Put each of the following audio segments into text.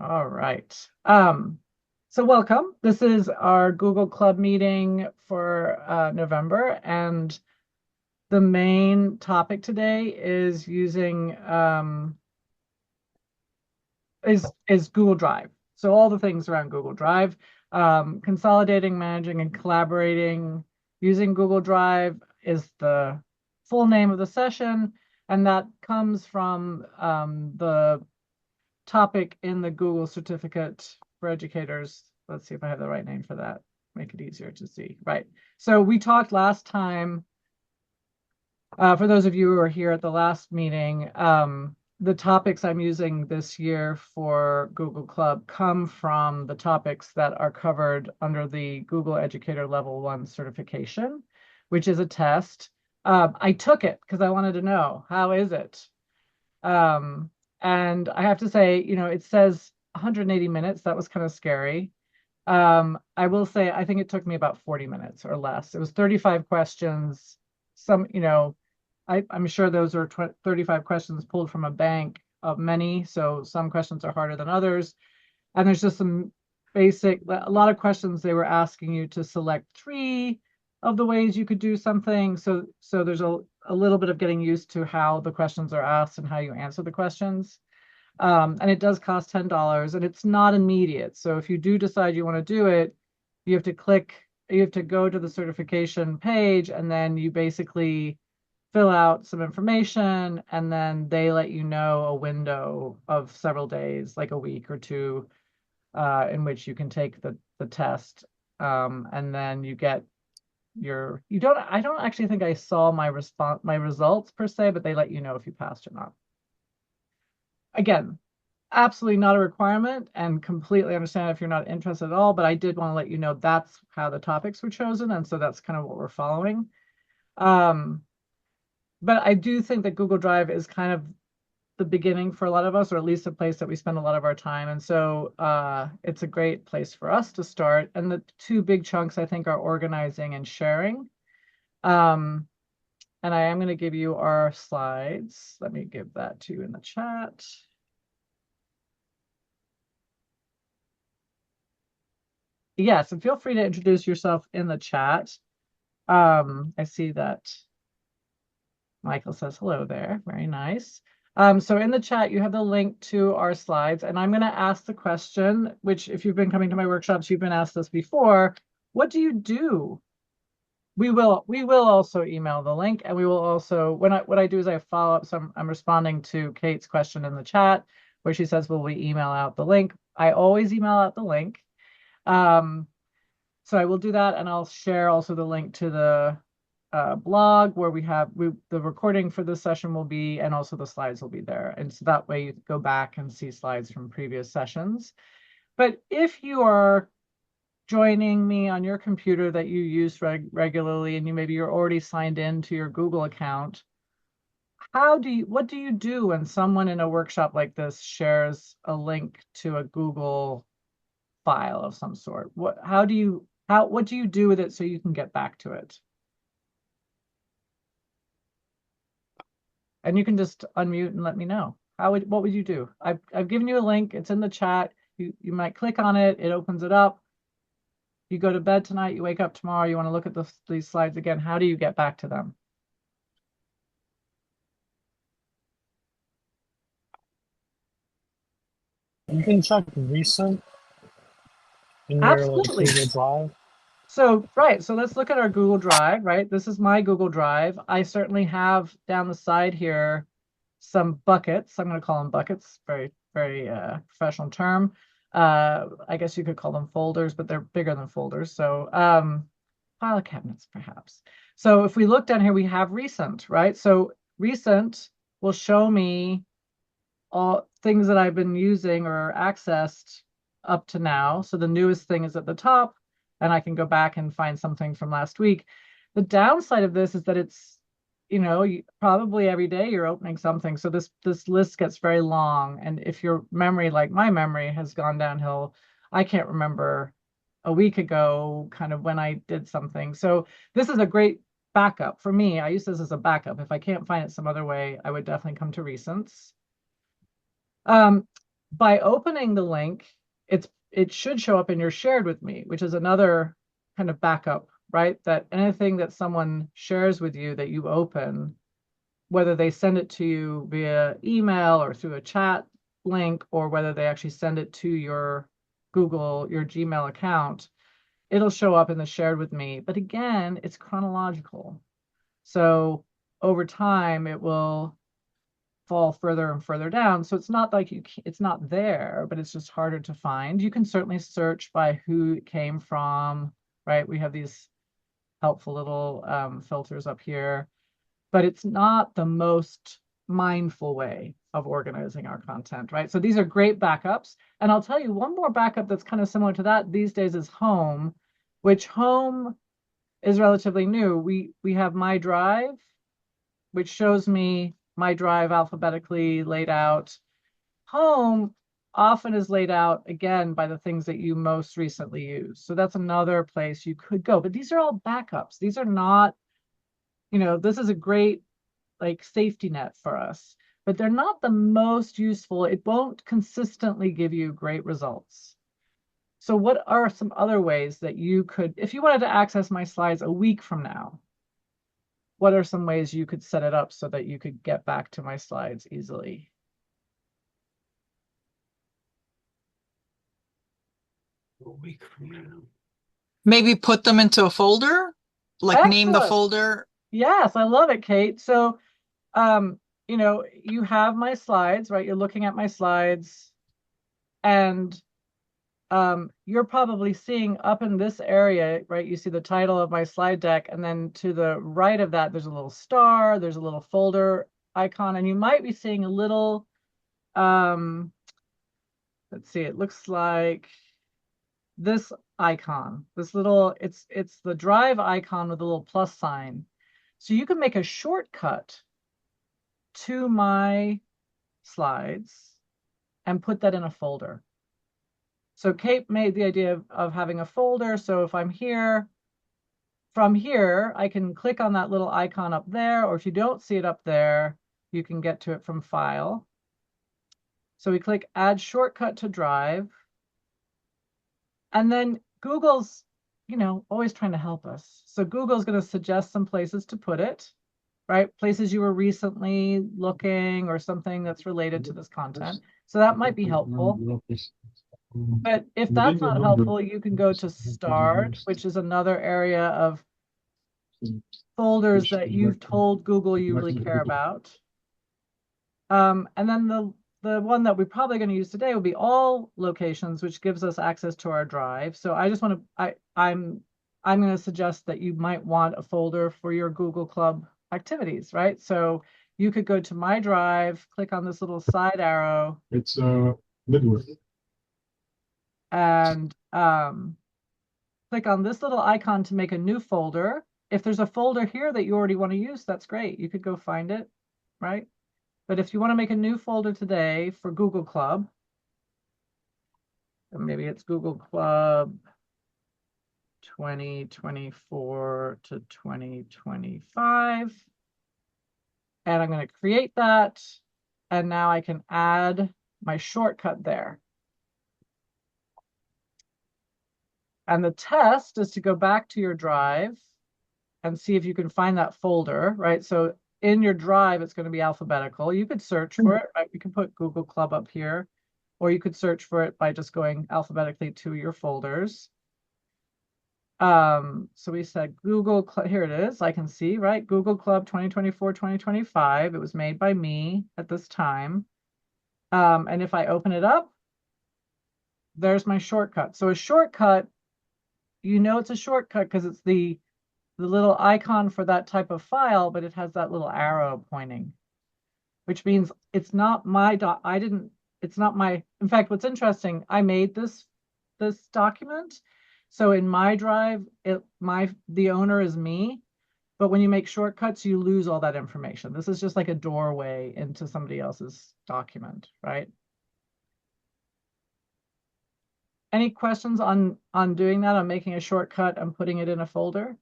All right. So welcome. This is our Google Club meeting for November, and the main topic today is using is Google Drive. So all the things around Google Drive, consolidating, managing, and collaborating using Google Drive is the full name of the session, and that comes from the topic in the Google certificate for educators. Let's see if I have the right name for that. Make it easier to see. Right. So we talked last time, for those of you who are here at the last meeting, the topics I'm using this year for Google Club come from the topics that are covered under the Google Educator Level 1 certification, which is a test. I took it because I wanted to know, how is it? Um, and I have to say, it says 180 minutes. That was kind of scary. I will say, I think it took me about 40 minutes or less. It was 35 questions. Some, I'm sure those are 35 questions pulled from a bank of many. So some questions are harder than others. And there's just some a lot of questions they were asking you to select three of the ways you could do something. So there's a little bit of getting used to how the questions are asked and how you answer the questions. And it does cost $10 and it's not immediate. So if you do decide you want to do it, you have to go to the certification page, and then you basically fill out some information, and then they let you know a window of several days, like a week or two, in which you can take the test. And then you get I don't actually think I saw my results per se, but they let you know if you passed or not. Again, absolutely not a requirement, and completely understand if you're not interested at all, but I did want to let you know that's how the topics were chosen, and so that's kind of what we're following. But I do think that Google Drive is kind of the beginning for a lot of us, or at least a place that we spend a lot of our time. And so it's a great place for us to start. And the two big chunks, I think, are organizing and sharing. And I am going to give you our slides. Let me give that to you in the chat. Yes, and feel free to introduce yourself in the chat. I see that Michael says hello there. Very nice. So in the chat, you have the link to our slides, and I'm going to ask the question, which if you've been coming to my workshops, you've been asked this before. What do you do? We will also email the link, and we will also, what I do is I follow up. So I'm responding to Kate's question in the chat where she says, will we email out the link? I always email out the link. So I will do that, and I'll share also the link to the blog where the recording for this session will be, and also the slides will be there. And so that way you go back and see slides from previous sessions. But if you are joining me on your computer that you use regularly, and maybe you're already signed in to your Google account, what do you do when someone in a workshop like this shares a link to a Google file of some sort? What do you do with it so you can get back to it? And you can just unmute and let me know. What would you do? I've given you a link. It's in the chat. You might click on it. It opens it up. You go to bed tonight. You wake up tomorrow. You want to look at these slides again. How do you get back to them? You can check recent in your Absolutely. Google Drive. So, right. So let's look at our Google Drive, right? This is my Google Drive. I certainly have down the side here some buckets. I'm going to call them buckets. Very, very professional term. I guess you could call them folders, but they're bigger than folders. So file cabinets, perhaps. So if we look down here, we have recent, right? So recent will show me all things that I've been using or accessed up to now. So the newest thing is at the top, and I can go back and find something from last week. The downside of this is that it's, probably every day you're opening something. So this list gets very long. And if your memory, like my memory, has gone downhill, I can't remember a week ago kind of when I did something. So this is a great backup for me. I use this as a backup. If I can't find it some other way, I would definitely come to recents. by opening the link, it should show up in your shared with me, which is another kind of backup, right? That anything that someone shares with you that you open, whether they send it to you via email or through a chat link, or whether they actually send it to your your Gmail account, it'll show up in the shared with me. But again, it's chronological. So over time, it will fall further and further down. So it's not like it's not there, but it's just harder to find. You can certainly search by who it came from, right? We have these helpful little filters up here, but it's not the most mindful way of organizing our content, right? So these are great backups. And I'll tell you one more backup that's kind of similar to that these days is Home, which Home is relatively new. We have My Drive, which shows me my drive alphabetically laid out. Home often is laid out again by the things that you most recently used. So that's another place you could go. But these are all backups. These are not, this is a great like safety net for us, but they're not the most useful. It won't consistently give you great results. So what are some other ways that you could, if you wanted to access my slides a week from now, what are some ways you could set it up so that you could get back to my slides easily? A week from now. Maybe put them into a folder, like name the Excellent. folder. Yes, I love it, Kate. So, you have my slides, right? You're looking at my slides, and you're probably seeing up in this area, right? You see the title of my slide deck, and then to the right of that, there's a little star, there's a little folder icon, and you might be seeing a little, let's see, it looks like this icon, this little, it's the drive icon with a little plus sign. So you can make a shortcut to my slides and put that in a folder. So Kate made the idea of having a folder. So if I'm here, from here, I can click on that little icon up there, or if you don't see it up there, you can get to it from File. So we click Add Shortcut to Drive. And then Google's, always trying to help us. So Google's going to suggest some places to put it, right? Places you were recently looking or something that's related to this content. So that might be helpful. But if that's not helpful, you can go to Start, which is another area of folders that you've told Google you really care about. And then the one that we're probably going to use today will be all locations, which gives us access to our drive. So I just want to, I'm going to suggest that you might want a folder for your Google Club activities, right? So you could go to My Drive, click on this little side arrow. It's midway. And click on this little icon to make a new folder. If there's a folder here that you already want to use, that's great. You could go find it, right? But if you want to make a new folder today for Google Club, maybe it's Google Club 2024 to 2025. And I'm going to create that. And now I can add my shortcut there. And the test is to go back to your drive and see if you can find that folder, right? So in your drive, it's going to be alphabetical. You could search for it, right? You can put Google Club up here, or you could search for it by just going alphabetically to your folders. So we said Google Club, here it is. I can see, right? Google Club 2024, 2025. It was made by me at this time. And if I open it up, there's my shortcut. So a shortcut, it's a shortcut because it's the little icon for that type of file, but it has that little arrow pointing, which means it's not my in fact, what's interesting, I made this document. So in my drive, the owner is me, but when you make shortcuts, you lose all that information. This is just like a doorway into somebody else's document, right? Any questions on doing that, on making a shortcut and putting it in a folder?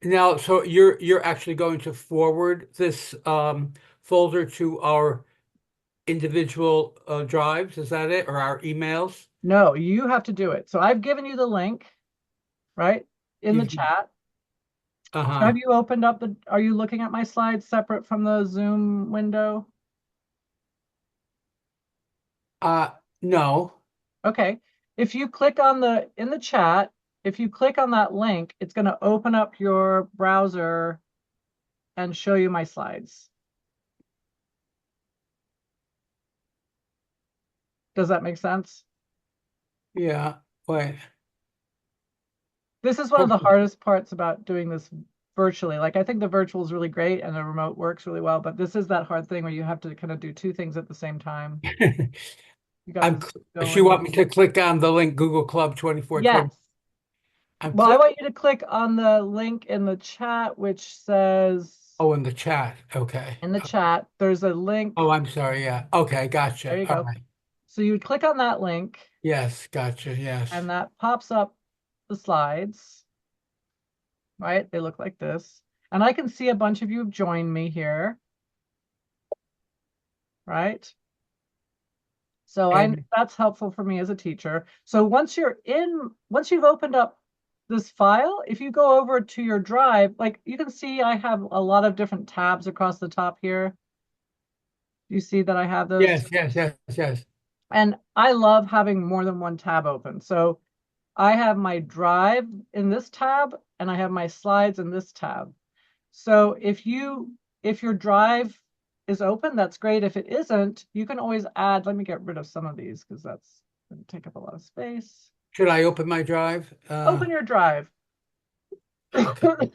Now, so you're actually going to forward this folder to our individual drives, is that it? Or our emails? No, you have to do it. So I've given you the link, right, in the You've chat. So uh-huh. have you opened up are you looking at my slides separate from the Zoom window? Uh no. Okay. If you click on in the chat, if you click on that link, it's going to open up your browser and show you my slides. Does that make sense? Yeah. Wait. This is one of the Okay. hardest parts about doing this virtually. Like, I think the virtual is really great and the remote works really well, but this is that hard thing where you have to kind of do two things at the same time. You got I'm this she going. want me to click on the link Google Club 2420. Yes. I'm Well, I click want you to click on the link in the chat, which says Oh, in the chat. Okay. in the chat, there's a link. Oh, I'm sorry. Yeah. Okay, There gotcha. you All go. right. So you would click on that link Yes, gotcha. Yes. and that pops up the slides, right? They look like this. And I can see a bunch of you have joined me here, right? So And that's helpful for me as a teacher. So once you've opened up this file, if you go over to your drive, like you can see I have a lot of different tabs across the top here. You see that I have those yes, yes, tabs? yes, yes. And I love having more than one tab open. So I have my drive in this tab and I have my slides in this tab. So if your drive is open, that's great. If it isn't, you can always add, let me get rid of some of these because that's going to take up a lot of space. Should I open my drive? Open your drive. Okay.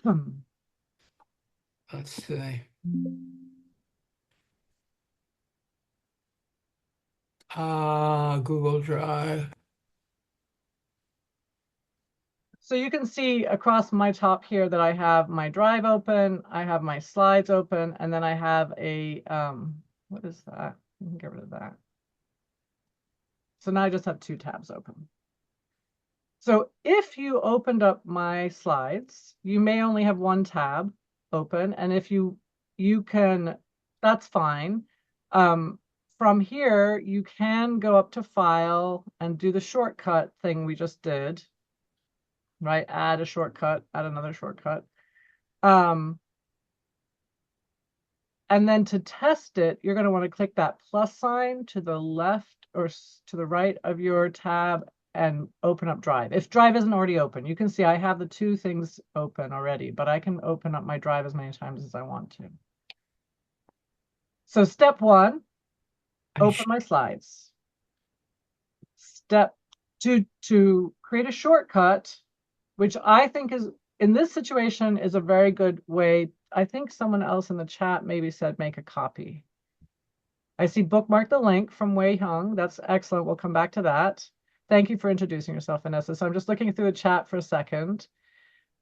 Let's see. Google Drive. So you can see across my top here that I have my drive open, I have my slides open, and then I have a, what is that? You can get rid of that. So now I just have two tabs open. So if you opened up my slides, you may only have one tab open, and if you can, that's fine. From here, you can go up to File and do the shortcut thing we just did, right? Add a shortcut, add another shortcut. And then to test it, you're going to want to click that plus sign to the left or to the right of your tab and open up Drive. If Drive isn't already open, you can see I have the two things open already, but I can open up my Drive as many times as I want to. So step one, open my slides. Step two, to create a shortcut, which I think is, in this situation, is a very good way. I think someone else in the chat maybe said make a copy. I see bookmark the link from Wei Hung. That's excellent. We'll come back to that. Thank you for introducing yourself, Vanessa. So I'm just looking through the chat for a second.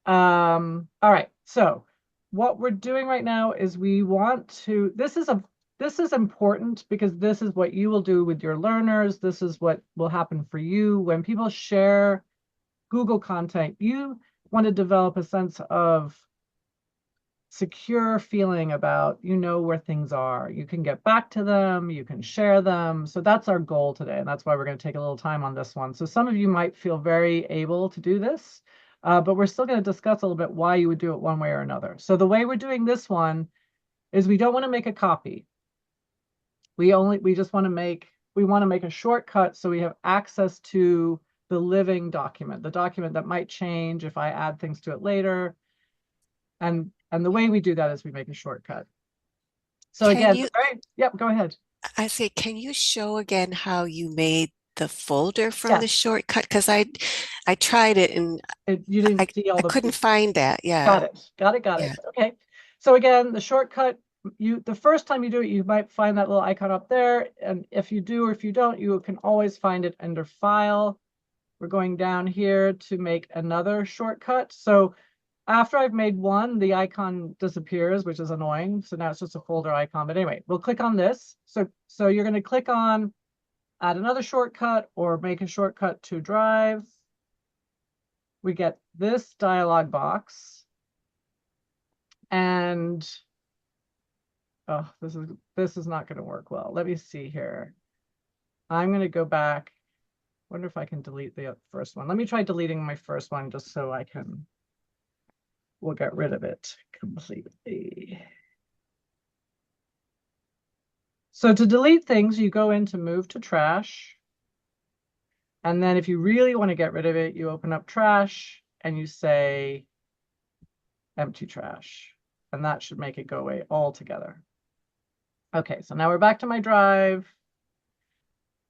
All right. So what we're doing right now is we want to, this is important because this is what you will do with your learners. This is what will happen for you. When people share Google content, you want to develop a sense of secure feeling about, you know, where things are. You can get back to them, you can share them. So that's our goal today. And that's why we're going to take a little time on this one. So some of you might feel very able to do this, but we're still going to discuss a little bit why you would do it one way or another. So the way we're doing this one is we don't want to make a copy. We just want to make, we want to make a shortcut so we have access to the living document, the document that might change if I add things to it later. And the way we do that is we make a shortcut. So Can again, you, yep, go ahead. I say, can you show again how you made the folder from the Yes, shortcut? Because I tried it and you didn't see all I the couldn't pieces. find that. Yeah. Got it, got it, got Yeah. it. Okay. So again, the shortcut, the first time you do it, you might find that little icon up there. And if you do or if you don't, you can always find it under File. We're going down here to make another shortcut. So after I've made one, the icon disappears, which is annoying. So now it's just a folder icon. But anyway, we'll click on this. So you're going to click on add another shortcut or make a shortcut to Drive. We get this dialog box. And oh, this is not going to work well. Let me see here. I'm going to go back. Wonder if I can delete the first one. Let me try deleting my first one just so we'll get rid of it completely. So to delete things, you go into move to trash. And then if you really want to get rid of it, you open up trash and you say empty trash. And that should make it go away altogether. Okay, so now we're back to my drive.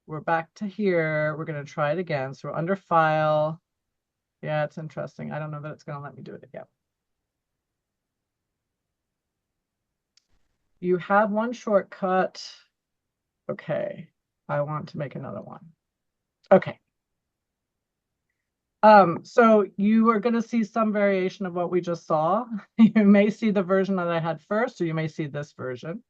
We're back to here. We're going to try it again. So we're under file. Yeah, it's interesting. I don't know that it's going to let me do it again. You have one shortcut. Okay, I want to make another one. Okay. So you are going to see some variation of what we just saw. You may see the version that I had first, or you may see this version.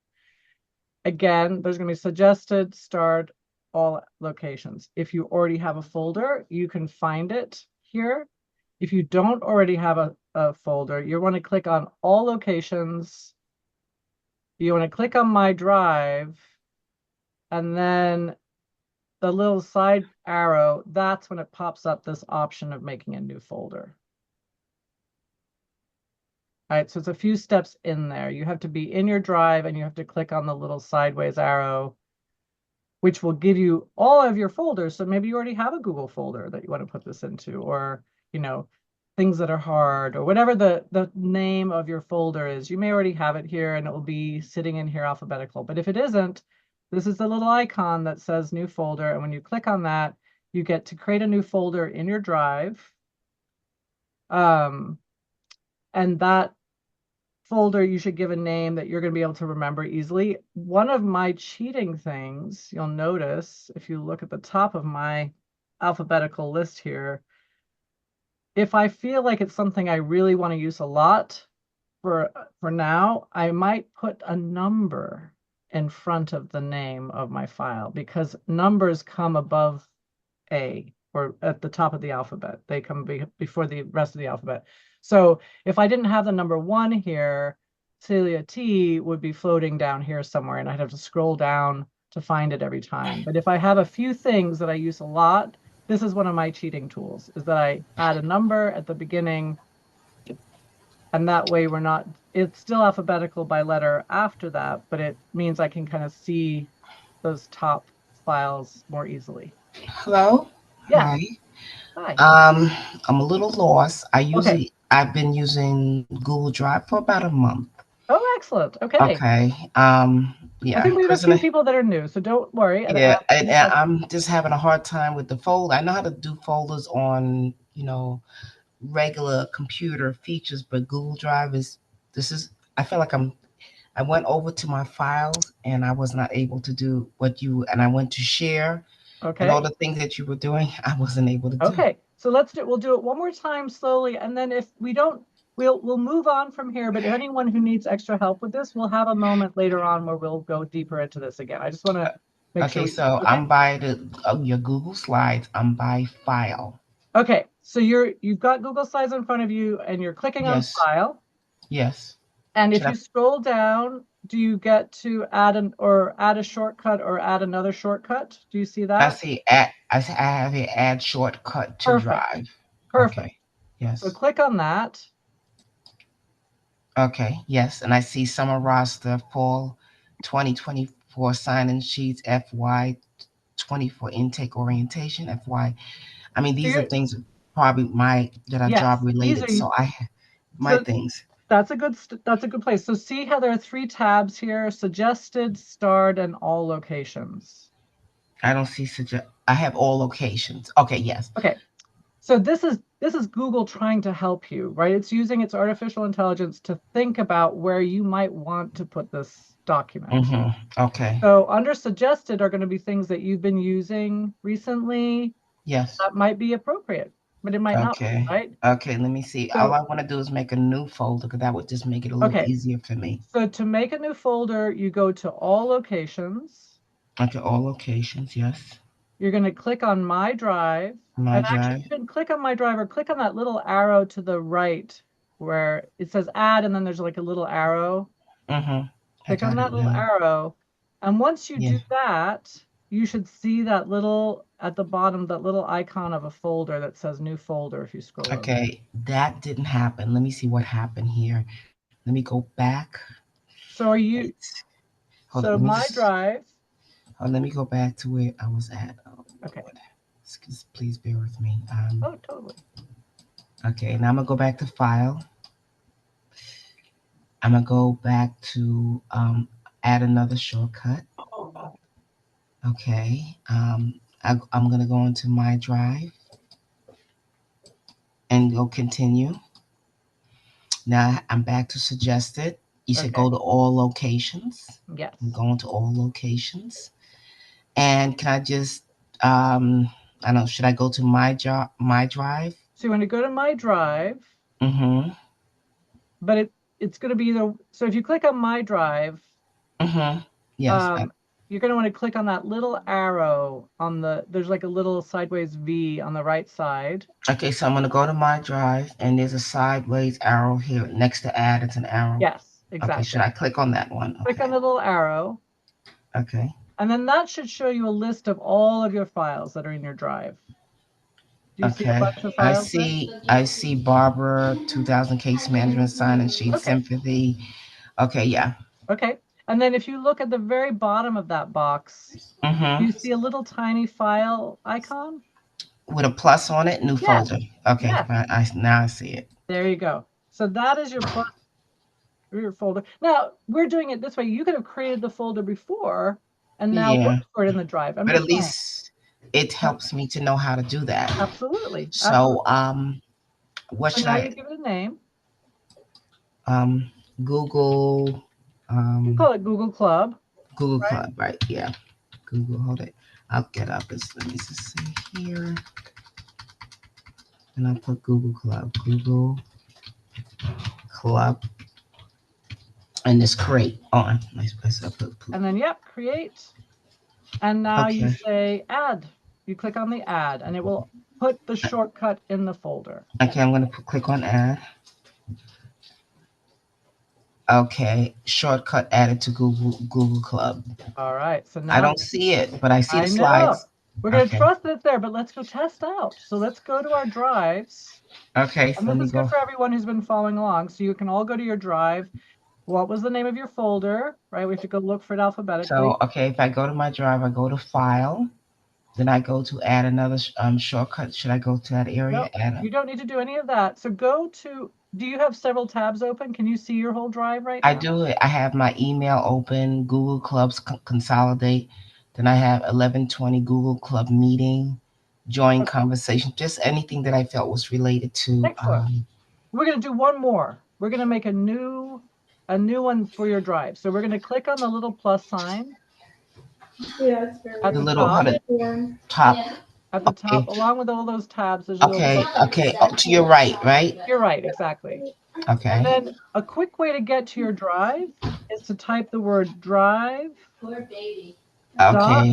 Again, there's going to be suggested, start, all locations. If you already have a folder, you can find it here. If you don't already have a folder, you want to click on all locations. You want to click on my drive, and then the little side arrow, that's when it pops up this option of making a new folder. All right, so it's a few steps in there. You have to be in your drive and you have to click on the little sideways arrow, which will give you all of your folders. So maybe you already have a Google folder that you want to put this into, or, you know, things that are hard, or whatever the name of your folder is. You may already have it here and it will be sitting in here alphabetical. But if it isn't, this is the little icon that says new folder. And when you click on that, you get to create a new folder in your drive. And that folder, you should give a name that you're going to be able to remember easily. One of my cheating things, you'll notice, if you look at the top of my alphabetical list here, if I feel like it's something I really want to use a lot for now, I might put a number in front of the name of my file, because numbers come above A, or at the top of the alphabet. They come before the rest of the alphabet. So if I didn't have the number 1 here, Celia T would be floating down here somewhere, and I'd have to scroll down to find it every time. But if I have a few things that I use a lot, this is one of my cheating tools, is that I add a number at the beginning, and that way it's still alphabetical by letter after that, but it means I can kind of see those top files more easily. Hello. Yes. Hi. Hi. I'm a little lost. Okay. I've been using Google Drive for about a month. Oh, excellent. Okay. Okay. I Yeah. think we have a few Personally, people that are new, so don't worry. yeah, and I'm just having a hard time with the folder. I know how to do folders on, regular computer features, but Google Drive I feel like I went over to my files and I was not able to do and I went to share and all Okay. the things that you were doing, I wasn't able to do. Okay. So we'll do it one more time slowly, and then if we don't, we'll move on from here. But if anyone who needs extra help with this, we'll have a moment later on where we'll go deeper into this again. I just want to make sure Okay, so okay. I'm by your Google Slides. I'm by file. Okay, so you've got Google Slides in front of you and you're clicking on Yes. file. Yes. And if Should you scroll down, do you get to add a shortcut or add another shortcut? Do you see I that? see I have an add shortcut to Perfect. Drive. Perfect. Okay. Yes. So click on that. Okay. Yes. And I see summer roster fall 2024 sign-in sheets, FY 24 intake orientation, FY. I mean, these are things probably that are Yes, job these related. are So my things. That's a good place. So see how there are 3 tabs here: suggested, starred, and all locations. I don't see I have all locations. Okay. Yes. Okay. So this is Google trying to help you, right? It's using its artificial intelligence to think about where you might want to put this document. Okay. So under suggested are going to be things that you've been using recently. Yes. That might be appropriate, but it might not be, Okay. right? Okay. Let me see. All I want to do is make a new folder because that would just make it a little Okay. easier for me. So to make a new folder, you go to all locations. Okay. All locations. Yes. You're going to click on My Drive. My And actually, Drive. you can click on My Drive or click on that little arrow to the right where it says add, and then there's like a little arrow. I Click on got that it little now. arrow. And once you Yeah. do that, you should see that little, at the bottom, that little icon of a folder that says new folder if you scroll over. Okay, that didn't happen. Let me see what happened here. Let me go back. So are you, Wait. Hold on, so let me my just, drive, let me go back to where I was at. Oh, okay. Lord. Please bear with me. Oh, totally. Okay, now I'm gonna go back to file. I'm gonna go back to add another shortcut. Okay, I'm gonna go into my drive and go continue. Now I'm back to suggested. You said Okay. go to all locations. Yes. I'm going to all locations. And can I just I don't know, should I go to my drive? So you want to go to my drive, Mm-hmm. but it's going to be either, so if you click on my drive, Mm-hmm. Yes. you're going to want to click on that little arrow on there's like a little sideways V on the right side. Okay, so I'm gonna go to my drive and there's a sideways arrow here next to add, it's an arrow. Yes, Okay, should exactly. I click on that one? Click on Okay. the little arrow, Okay. and then that should show you a list of all of your files that are in your drive. Do you see a Okay. bunch of files there? I see Barbara 2000 case management sign and sheet Okay. sympathy. Okay, yeah. Okay. And then if you look at the very bottom of that box, Mm-hmm. you see a little tiny file icon? With a plus on it, new Yes. folder. Okay, Yes. now I see it. There you go. So that is your plus your folder. Now we're doing it this way. You could have created the folder before and now Yeah. looked for it in the drive. I'm But at just saying. least it helps me to know how to do that. Absolutely. So what So should now you I give it a name. Google You call it Google Club. Google Right. Club, right? Yeah. Google, hold it. I'll get up. Let me just see here. And I'll put Google Club. Google Club. And this create on. Nice place I put. And then, yep, create. And now you Okay. say add. You click on the add, and it will put the shortcut in the folder. Okay, I'm gonna click on add. Okay, shortcut added to Google Club. All right. So I now don't see it, but I see the I know. slides. We're going to Okay. trust that it's there, but let's go test out. So let's go to our drives. Okay, so And let this me is good go. for everyone who's been following along. So you can all go to your drive. What was the name of your folder, right? We have to go look for it alphabetically. So okay, if I go to my drive, I go to file. Then I go to add another shortcut. Should I go to that area? No, you don't need to do any of that. So go to, do you have several tabs open? Can you see your whole drive right now? I do. I have my email open, Google Clubs Consolidate. Then I have 1120 Google Club meeting, join Okay. conversation, just anything that I felt was related to. Excellent. We're going to do one more. We're going to make a new one for your drive. So we're going to click on the little plus sign at The the little top. top. At the top, Okay. along with all those tabs, there's a little Okay. plus. Okay. Oh, to your right, right? You're right, exactly. Okay. And then a quick way to get to your drive is to type the word drive Okay.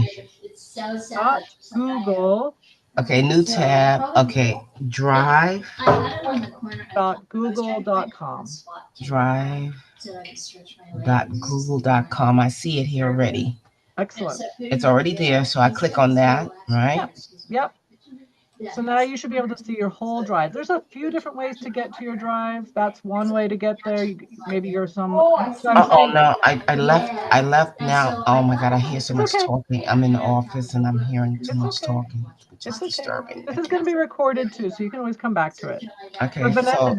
dot Google Okay. New tab. Okay. Drive. dot Google.com. Drive.google.com. I see it here already. Excellent. It's already there, so I click on that, right? Yep. So now you should be able to see your whole drive. There's a few different ways to get to your drive. That's one way to get there. Maybe you're some. So I'm Oh saying no, I left now. Oh my God, I hear so much okay. talking. I'm in the office and I'm hearing too It's much okay. talking, which is It's okay. disturbing. This is going to be recorded too, so you can always come back to it. Okay, But Vanessa, so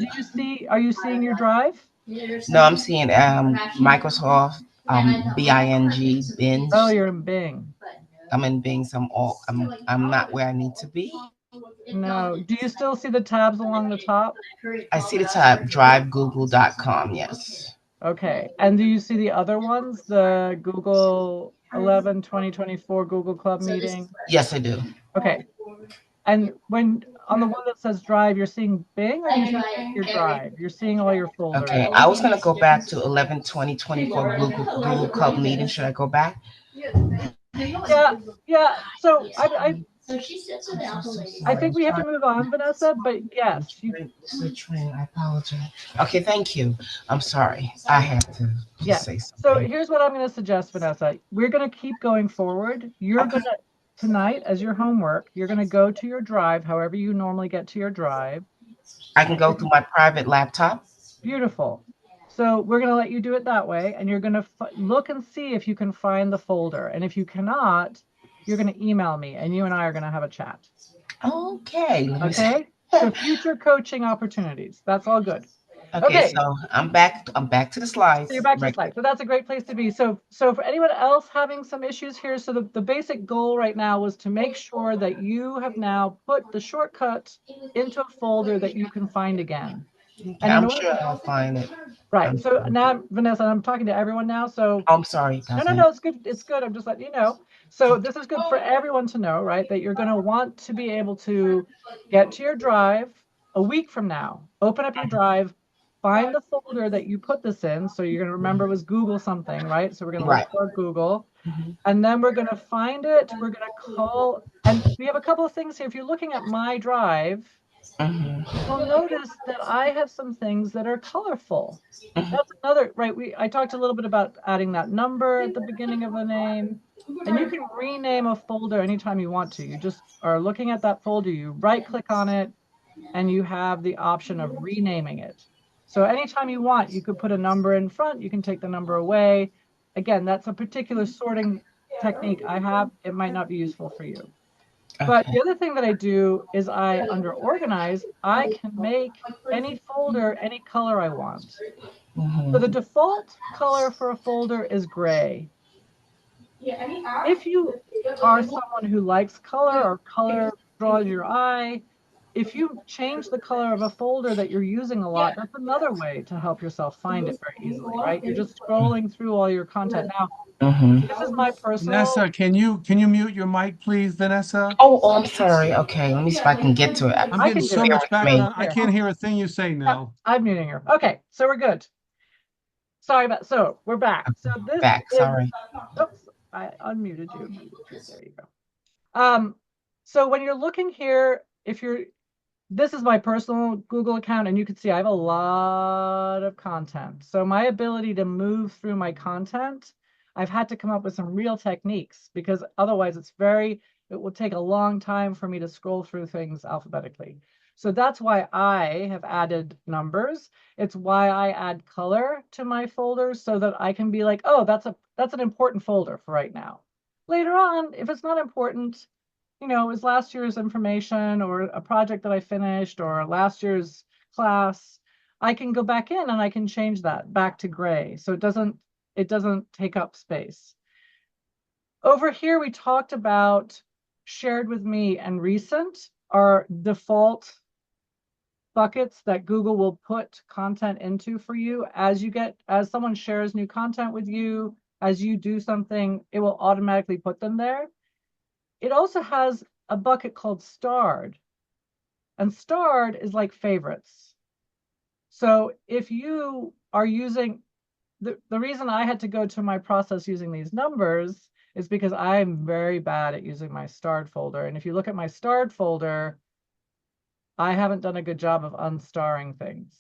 are you seeing your drive? no, I'm seeing Microsoft Bing binge. Oh, you're in Bing. I'm in Bing, so I'm not where I need to be. No. Do you still see the tabs along the top? I see the tab drivegoogle.com, yes. Okay. And do you see the other ones? The Google 11 2024 Google Club meeting? Yes, I do. Okay. And when on the one that says drive, you're seeing Bing or you're seeing your drive? You're seeing all your folders. Okay, I was gonna go back to 11/20/24 Google Club meeting. Should I go back? Yeah. So I'm so I sorry. think I'm we have to trying. move on, Vanessa, but I'm yes, you, trying. This is a train. I apologize. Okay, thank you. I'm sorry. I had to just yes. say So something. here's what I'm going to suggest, Vanessa. We're going to keep going forward. You're Okay. going to, tonight, as your homework, you're going to go to your drive, however you normally get to your drive. I can go through my private laptop. Beautiful. So we're going to let you do it that way, and you're going to look and see if you can find the folder. And if you cannot, you're going to email me, and you and I are going to have a chat. Okay. Let me see. Okay? So future coaching opportunities. That's all good. Okay, Okay. so I'm back. I'm back to the slides. So you're back to the Right. slide. So that's a great place to be. So for anyone else having some issues here, so the basic goal right now was to make sure that you have now put the shortcut into a folder that you can find again. Okay, And in I'm order, sure I'll find it. right. So now, Vanessa, I'm talking to everyone now. So I'm sorry, no, Kathleen. it's good. It's good. I'm just letting you know. So this is good for everyone to know, right? That you're going to want to be able to get to your drive a week from now. Open up your drive, find the folder that you put this in. So you're going to remember it was Google something, right? So we're going to look Right. for Google, Mhm. and then we're going to find it. We're going to call, and we have a couple of things here. If you're looking at my drive, Mhm. you'll notice that I have some things that are colorful. Mhm. That's another, right? I talked a little bit about adding that number at the beginning of the name, and you can rename a folder anytime you want to. You just are looking at that folder, you right click on it, and you have the option of renaming it. So anytime you want, you could put a number in front, you can take the number away. Again, that's a particular sorting technique I have. It might not be useful for you. But Okay. the other thing that I do is under organize, I can make any folder any color I want. So the Mhm. default color for a folder is gray. If you are someone who likes color or color draws your eye, if you change the color of a folder that you're using a lot, that's another way to help yourself find it very easily, right? You're just scrolling through all your content. Now, Mhm. this is my personal, Vanessa, can you mute your mic, please, Vanessa? Oh, I'm sorry. Okay, let me see if I can get to it. I'm I getting can do so it. Bear much with me. background. I Here, can't hear a thing you say yep, now. I'm muting her. Okay, so we're good. Sorry about, so we're back. So this Back. is, Sorry. oops, I unmuted you. There you go. So when you're looking here, this is my personal Google account, and you can see I have a lot of content. So my ability to move through my content, I've had to come up with some real techniques because otherwise it will take a long time for me to scroll through things alphabetically. So that's why I have added numbers. It's why I add color to my folders so that I can be like, oh, that's an important folder for right now. Later on, if it's not important, it was last year's information or a project that I finished or last year's class, I can go back in and I can change that back to gray. So it doesn't take up space. Over here, we talked about shared with me and recent are default buckets that Google will put content into for you as someone shares new content with you, as you do something, it will automatically put them there. It also has a bucket called starred, and starred is like favorites. So if you are using, the reason I had to go to my process using these numbers is because I'm very bad at using my starred folder. And if you look at my starred folder, I haven't done a good job of unstarring things.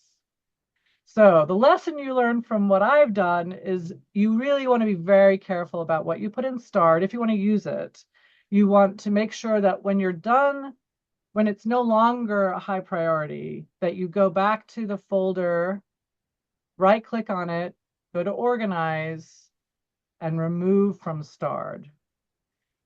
So the lesson you learn from what I've done is you really want to be very careful about what you put in starred. If you want to use it, you want to make sure that when you're done, when it's no longer a high priority, that you go back to the folder, right click on it, go to organize, and remove from starred.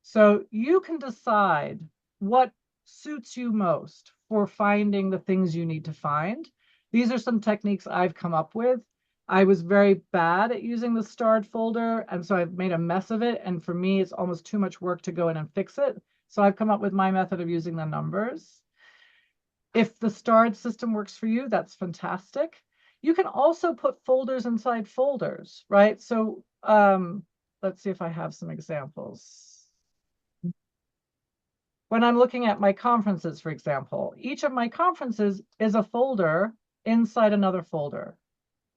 So you can decide what suits you most for finding the things you need to find. These are some techniques I've come up with. I was very bad at using the starred folder, and so I've made a mess of it. And for me, it's almost too much work to go in and fix it. So I've come up with my method of using the numbers. If the starred system works for you, that's fantastic. You can also put folders inside folders, right? So let's see if I have some examples. When I'm looking at my conferences, for example, each of my conferences is a folder inside another folder.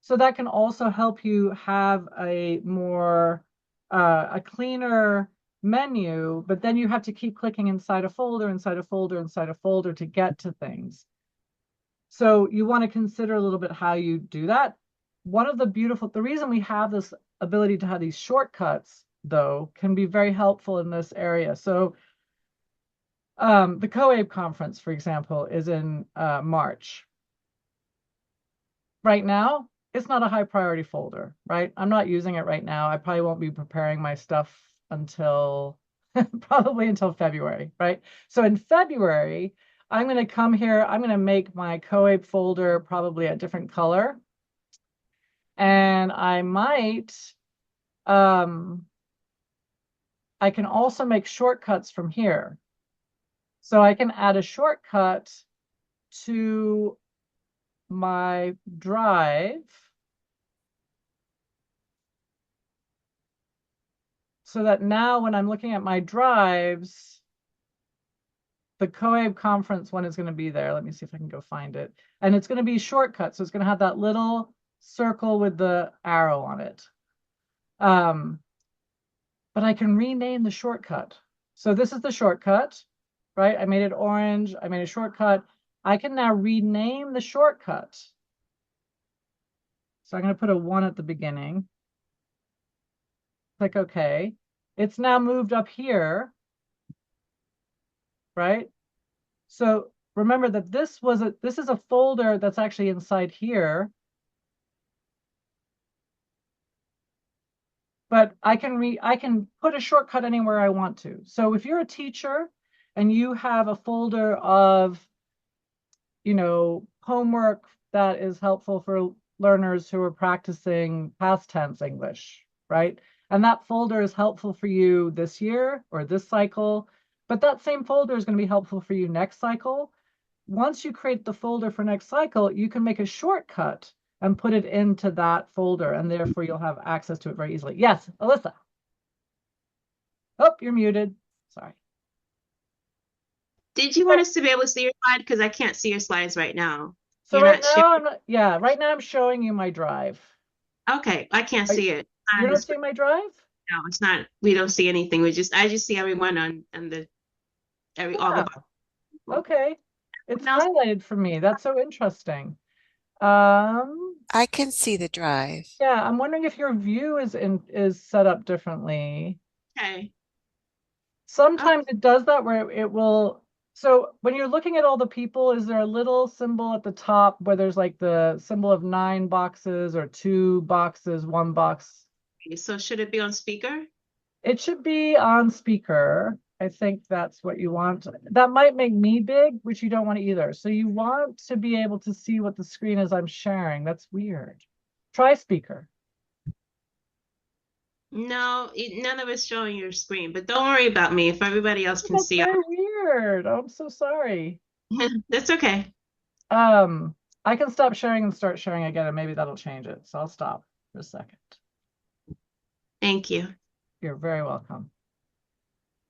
So that can also help you have a more, a cleaner menu, but then you have to keep clicking inside a folder, inside a folder, inside a folder to get to things. So you want to consider a little bit how you do that. The reason we have this ability to have these shortcuts, though, can be very helpful in this area. So the COABE conference, for example, is in March. Right now, it's not a high priority folder, right? I'm not using it right now. I probably won't be preparing my stuff until probably until February, right? So in February, I'm going to come here. I'm going to make my COABE folder probably a different color. And I might, I can also make shortcuts from here. So I can add a shortcut to my drive so that now when I'm looking at my drives, the COABE conference one is going to be there. Let me see if I can go find it. And it's going to be shortcut. So it's going to have that little circle with the arrow on it. But I can rename the shortcut. So this is the shortcut, right? I made it orange. I made a shortcut. I can now rename the shortcut. So I'm going to put a 1 at the beginning. Click OK. It's now moved up here, right? So remember that this is a folder that's actually inside here. But I can put a shortcut anywhere I want to. So if you're a teacher and you have a folder of, homework that is helpful for learners who are practicing past tense English, right? And that folder is helpful for you this year or this cycle, but that same folder is going to be helpful for you next cycle. Once you create the folder for next cycle, you can make a shortcut and put it into that folder, and therefore you'll have access to it very easily. Yes, Alyssa. Oh, you're muted. Sorry. Did you want us to be able to see your slide? Because I can't see your slides right now. So You're right not now, right now I'm showing you my drive. Okay, I can't see it. You're not seeing my drive? No, it's not. We don't see anything. I just see everyone on all the. Okay. It's Now- highlighted for me. That's so interesting. I can see the drive. Yeah, I'm wondering if your view is set up differently. Okay. Sometimes it does that where it will. So when you're looking at all the people, is there a little symbol at the top where there's like the symbol of 9 boxes or 2 boxes, 1 box? So should it be on speaker? It should be on speaker. I think that's what you want. That might make me big, which you don't want either. So you want to be able to see what the screen is I'm sharing. That's weird. Try speaker. No, none of it's showing your screen, but don't worry about me if everybody else can That's see. very weird. I'm so sorry. That's okay. I can stop sharing and start sharing again, and maybe that'll change it. So I'll stop for a second. Thank you. You're very welcome.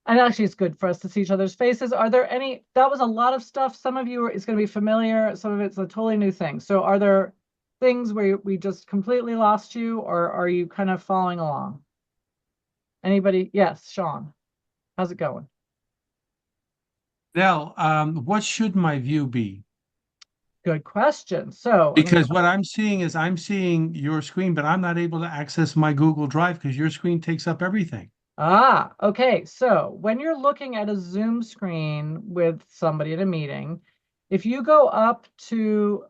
And actually, it's good for us to see each other's faces. Are there any, that was a lot of stuff. Some of you it's going to be familiar. Some of it's a totally new thing. So are there things where we just completely lost you, or are you kind of following along? Anybody? Yes, Sean. How's it going? Nell, what should my view be? Good question. So Because what I'm seeing is I'm seeing your screen, but I'm not able to access my Google Drive because your screen takes up everything. Okay. So when you're looking at a Zoom screen with somebody at a meeting, if you go up to,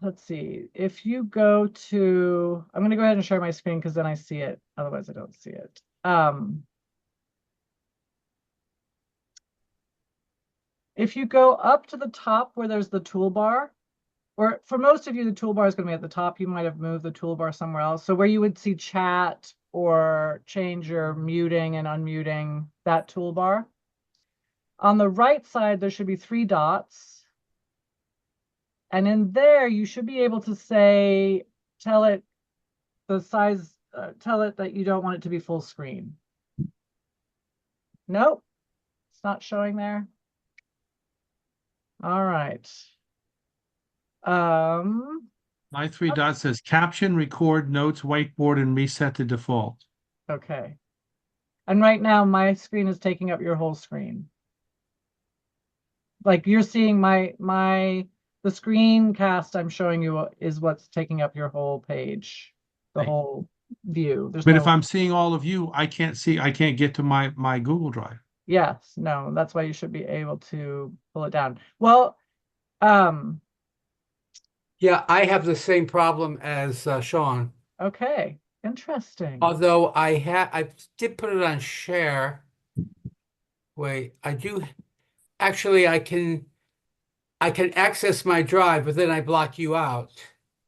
let's see, if you go to, I'm going to go ahead and share my screen because then I see it. Otherwise, I don't see it. If you go up to the top where there's the toolbar, or for most of you, the toolbar is going to be at the top. You might have moved the toolbar somewhere else. So where you would see chat or change your muting and unmuting, that toolbar. On the right side, there should be 3 dots. And in there, you should be able to say, tell it the size, tell it that you don't want it to be full screen. Nope, it's not showing there. All right. My 3 dots says caption, record, notes, whiteboard, and reset to default. Okay. And right now my screen is taking up your whole screen. Like you're seeing the screencast I'm showing you is what's taking up your whole page, the Right. whole view. There's But if no, I'm seeing all of you, I can't get to my Google Drive. yes, no, that's why you should be able to pull it down. Well, Yeah, I have the same problem as Sean. okay, interesting. Although I did put it on share. Wait, I do actually I can access my drive, but then I block you out.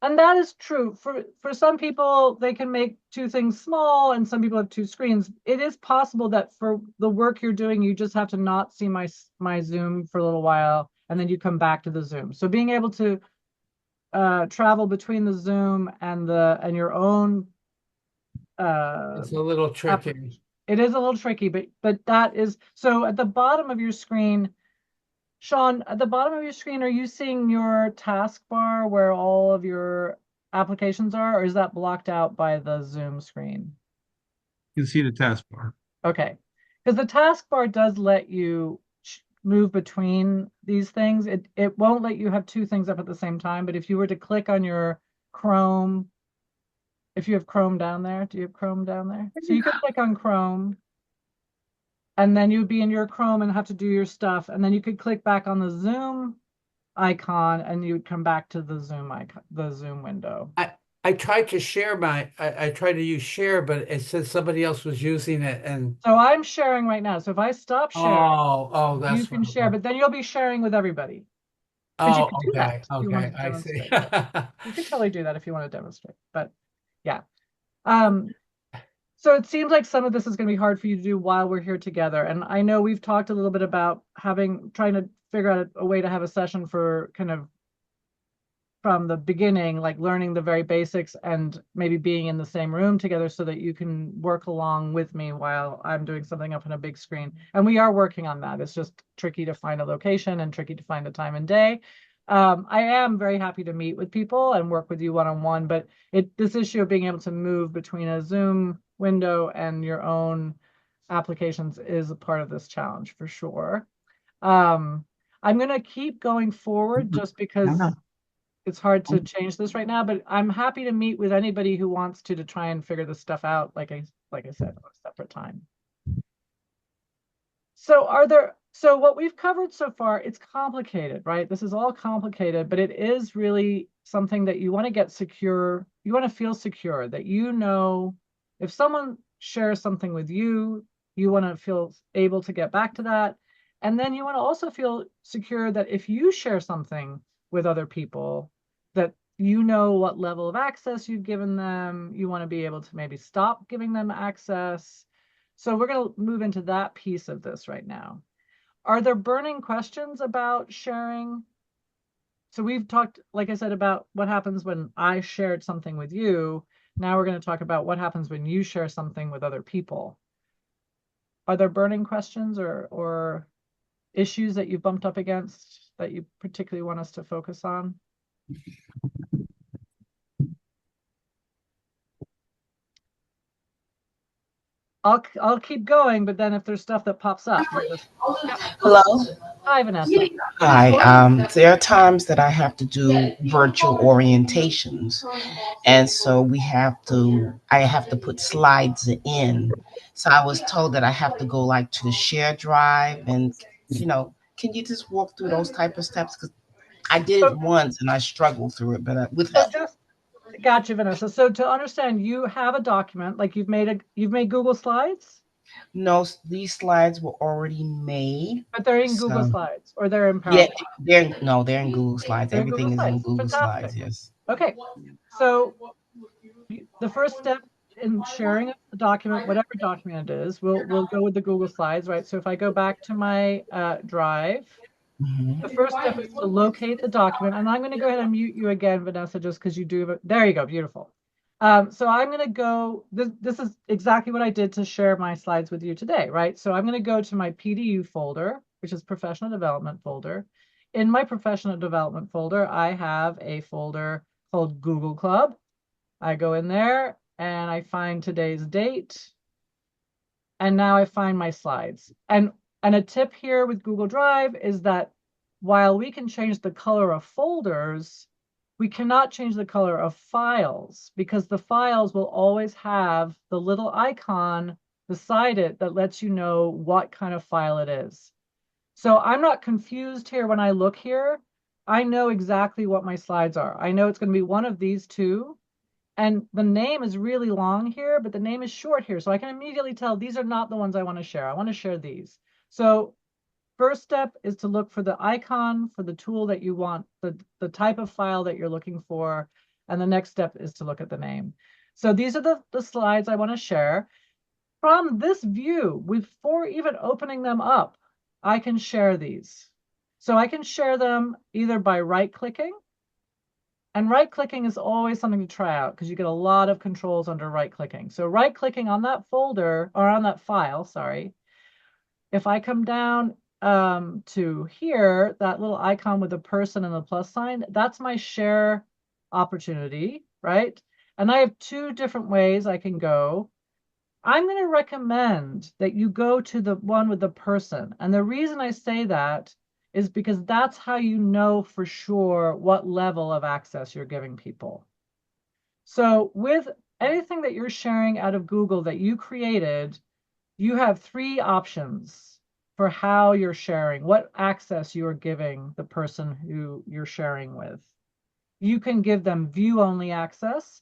And that is true. For some people, they can make two things small, and some people have two screens. It is possible that for the work you're doing, you just have to not see my Zoom for a little while, and then you come back to the Zoom. So being able to travel between the Zoom and your own It's a little tricky. application. It is a little tricky, but that is so at the bottom of your screen. Sean, at the bottom of your screen, are you seeing your taskbar where all of your applications are, or is that blocked out by the Zoom screen? You can see the taskbar. Okay, because the taskbar does let you move between these things. It won't let you have two things up at the same time, but if you were to click on your Chrome, if you have Chrome down there, do you have Chrome down there? So you could click on Chrome, and then you'd be in your Chrome and have to do your stuff, and then you could click back on the Zoom icon and you'd come back to the Zoom icon, the Zoom window. I tried to share I tried to use share, but it said somebody else was using it and So I'm sharing right now. So if I stop sharing, oh, you that's can what it share, was. but then you'll be sharing with everybody. Because you Oh, could do that okay, if you want okay, to I see. demonstrate. You could totally do that if you want to demonstrate. But yeah. Um, so it seems like some of this is going to be hard for you to do while we're here together. And I know we've talked a little bit about trying to figure out a way to have a session for kind of from the beginning, like learning the very basics and maybe being in the same room together so that you can work along with me while I'm doing something up on a big screen. And we are working on that. It's just tricky to find a location and tricky to find a time and day. I am very happy to meet with people and work with you one-on-one, but this issue of being able to move between a Zoom window and your own applications is a part of this challenge for sure. I'm going to keep going forward just because it's hard to change this right now, but I'm happy to meet with anybody who wants to try and figure this stuff out, like I said, on a separate time. So what we've covered so far, it's complicated, right? This is all complicated, but it is really something that you want to get secure. You want to feel secure that if someone shares something with you, you want to feel able to get back to that. And then you want to also feel secure that if you share something with other people, that you know what level of access you've given them. You want to be able to maybe stop giving them access. So we're going to move into that piece of this right now. Are there burning questions about sharing? So we've talked, like I said, about what happens when I shared something with you. Now we're going to talk about what happens when you share something with other people. Are there burning questions or issues that you bumped up against that you particularly want us to focus on? I'll keep going, but then if there's stuff that pops up, we'll just. Hello. Hi, Vanessa. Hi. There are times that I have to do virtual orientations, and so I have to put slides in. So I was told that I have to go like to the share drive, and can you just walk through those type of steps? Because I did it So, once and I struggled through it, but with so help. just Gotcha, Vanessa. So to understand, you have a document, like you've made Google Slides, No, these slides were already made. but they're in Google So Slides or they're in yeah, PowerPoint. they're in Google Slides. They're in Google Everything is in Slides. Google Fantastic. Slides. Yes. Okay. So the first step in sharing a document, whatever document it is, we'll go with the Google Slides, right? So if I go back to my drive, Mhm. the first step is to locate the document. And I'm going to go ahead and mute you again, Vanessa, just because you do. There you go. Beautiful. So I'm going to go. This is exactly what I did to share my slides with you today, right? So I'm going to go to my PDU folder, which is professional development folder. In my professional development folder, I have a folder called Google Club. I go in there and I find today's date. And now I find my slides. And a tip here with Google Drive is that while we can change the color of folders, we cannot change the color of files, because the files will always have the little icon beside it that lets you know what kind of file it is. So I'm not confused here when I look here. I know exactly what my slides are. I know it's going to be one of these two. And the name is really long here, but the name is short here. So I can immediately tell these are not the ones I want to share. I want to share these. So first step is to look for the icon for the tool that you want, the type of file that you're looking for. And the next step is to look at the name. So these are the slides I want to share. From this view, before even opening them up, I can share these. So I can share them either by right-clicking, and right-clicking is always something to try out because you get a lot of controls under right-clicking. So right-clicking on that folder, or on that file, sorry, if I come down to here, that little icon with the person and the plus sign, that's my share opportunity, right? And I have two different ways I can go. I'm going to recommend that you go to the one with the person. And the reason I say that is because that's how you know for sure what level of access you're giving people. So with anything that you're sharing out of Google that you created, you have three options for how you're sharing, what access you are giving the person who you're sharing with. You can give them view-only access,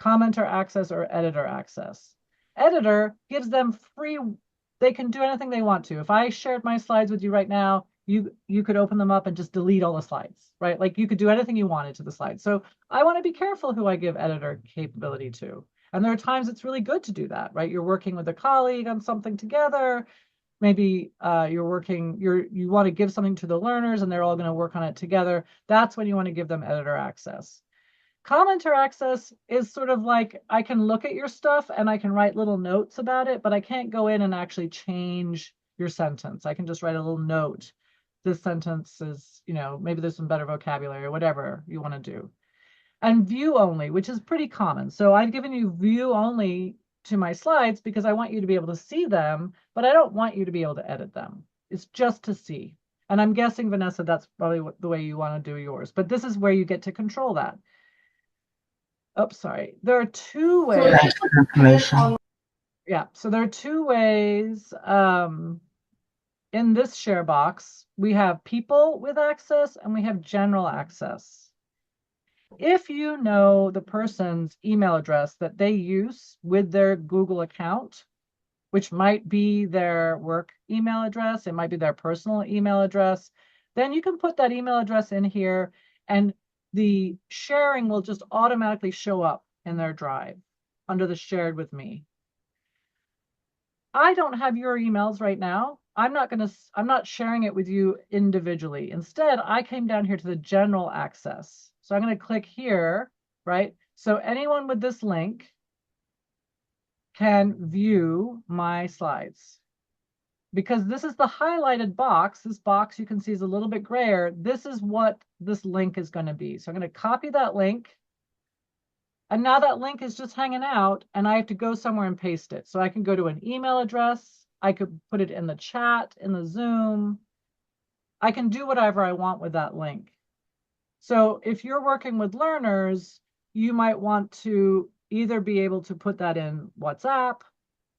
commenter access, or editor access. Editor gives them free, they can do anything they want to. If I shared my slides with you right now, you could open them up and just delete all the slides, right? Like you could do anything you wanted to the slides. So I want to be careful who I give editor capability to. And there are times it's really good to do that, right? You're working with a colleague on something together. Maybe you want to give something to the learners and they're all going to work on it together. That's when you want to give them editor access. Commenter access is sort of like, I can look at your stuff and I can write little notes about it, but I can't go in and actually change your sentence. I can just write a little note. This sentence is, maybe there's some better vocabulary or whatever you want to do. And view only, which is pretty common. So I've given you view only to my slides because I want you to be able to see them, but I don't want you to be able to edit them. It's just to see. And I'm guessing, Vanessa, that's probably the way you want to do yours. But this is where you get to control that. Oh, sorry. There are two ways. Thanks for the information. Yeah, so there are two ways in this share box. We have people with access and we have general access. If you know the person's email address that they use with their Google account, which might be their work email address, it might be their personal email address, then you can put that email address in here and the sharing will just automatically show up in their drive under the shared with me. I don't have your emails right now. I'm not sharing it with you individually. Instead, I came down here to the general access. So I'm going to click here, right? So anyone with this link can view my slides. Because this is the highlighted box. This box you can see is a little bit grayer. This is what this link is going to be. So I'm going to copy that link. And now that link is just hanging out and I have to go somewhere and paste it. So I can go to an email address. I could put it in the chat, in the Zoom. I can do whatever I want with that link. So if you're working with learners, you might want to either be able to put that in WhatsApp.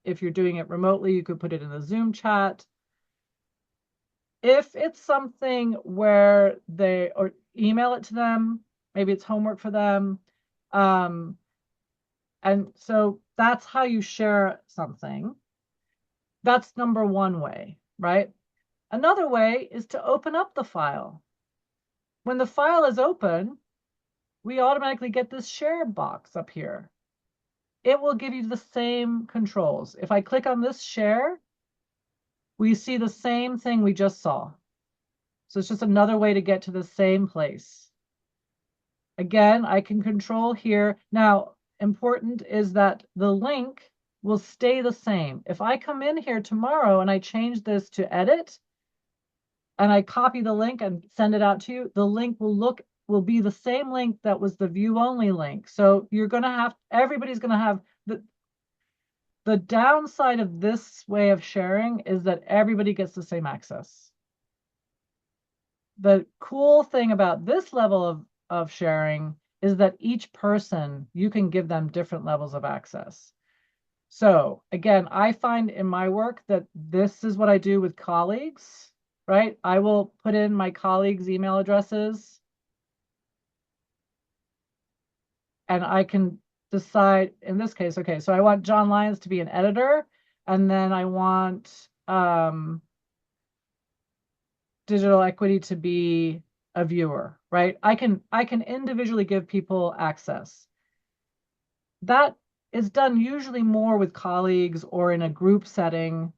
If you're doing it remotely, you could put it in the Zoom chat. If it's something where or email it to them, maybe it's homework for them. And so that's how you share something. That's number one way, right? Another way is to open up the file. When the file is open, we automatically get this share box up here. It will give you the same controls. If I click on this share, we see the same thing we just saw. So it's just another way to get to the same place. Again, I can control here. Now, important is that the link will stay the same. If I come in here tomorrow and I change this to edit, and I copy the link and send it out to you, the link will be the same link that was the view only link. So you're going to have, everybody's going to have The downside of this way of sharing is that everybody gets the same access. The cool thing about this level of sharing is that each person, you can give them different levels of access. So again, I find in my work that this is what I do with colleagues, right? I will put in my colleagues' email addresses and I can decide in this case, okay, so I want John Lyons to be an editor, and then I want digital equity to be a viewer, right? I can individually give people access. That is done usually more with colleagues or in a group setting.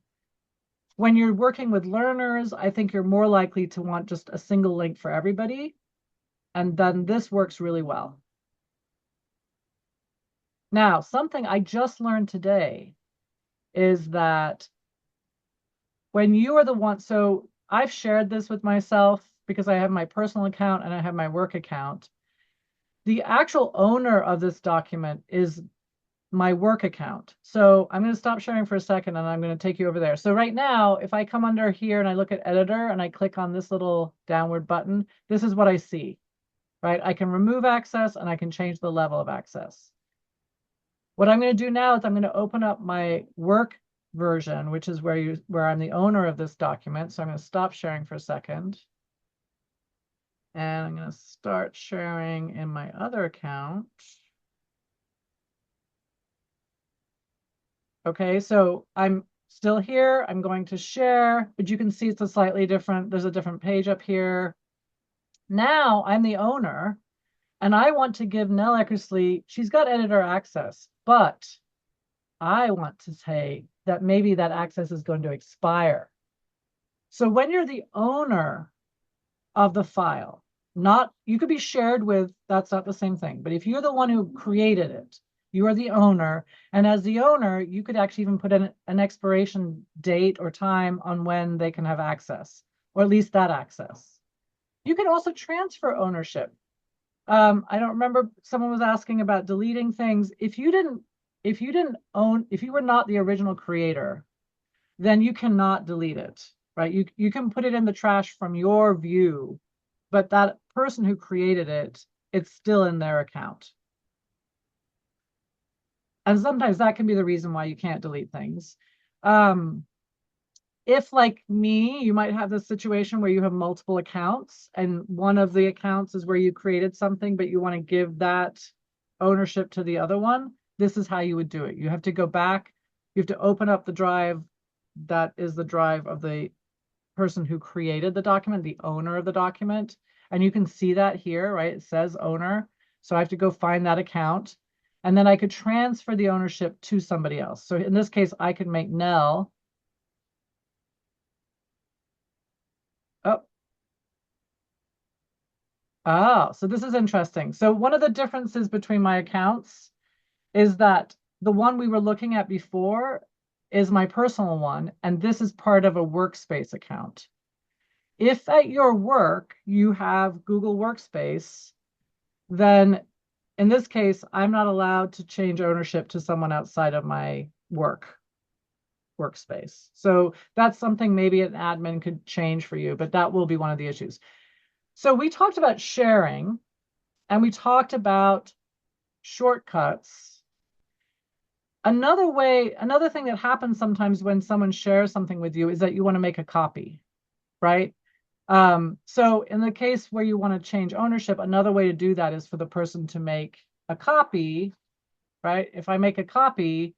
When you're working with learners, I think you're more likely to want just a single link for everybody. And then this works really well. Now, something I just learned today is that when you are the one, so I've shared this with myself because I have my personal account and I have my work account. The actual owner of this document is my work account. So I'm going to stop sharing for a second and I'm going to take you over there. So right now, if I come under here and I look at editor and I click on this little downward button, this is what I see, right? I can remove access and I can change the level of access. What I'm going to do now is I'm going to open up my work version, which is where I'm the owner of this document. So I'm going to stop sharing for a second. And I'm going to start sharing in my other account. Okay, so I'm still here. I'm going to share, but you can see it's a slightly different, there's a different page up here. Now I'm the owner and I want to give Nell Eckersley, she's got editor access, but I want to say that maybe that access is going to expire. So when you're the owner of the file, you could be shared with, that's not the same thing, but if you're the one who created it, you are the owner, and as the owner, you could actually even put in an expiration date or time on when they can have access, or at least that access. You can also transfer ownership. I don't remember, someone was asking about deleting things. If you were not the original creator, then you cannot delete it, right? You can put it in the trash from your view, but that person who created it, it's still in their account. And sometimes that can be the reason why you can't delete things. If, like me, you might have this situation where you have multiple accounts and one of the accounts is where you created something, but you want to give that ownership to the other one, this is how you would do it. You have to go back, you have to open up the drive that is the drive of the person who created the document, the owner of the document. And you can see that here, right? It says owner. So I have to go find that account. And then I could transfer the ownership to somebody else. So in this case, I could make Nell. Oh, so this is interesting. So one of the differences between my accounts is that the one we were looking at before is my personal one, and this is part of a workspace account. If at your work you have Google Workspace, then in this case, I'm not allowed to change ownership to someone outside of my workspace. So that's something maybe an admin could change for you, but that will be one of the issues. So we talked about sharing and we talked about shortcuts. Another thing that happens sometimes when someone shares something with you is that you want to make a copy, right? So in the case where you want to change ownership, another way to do that is for the person to make a copy, right? If I make a copy,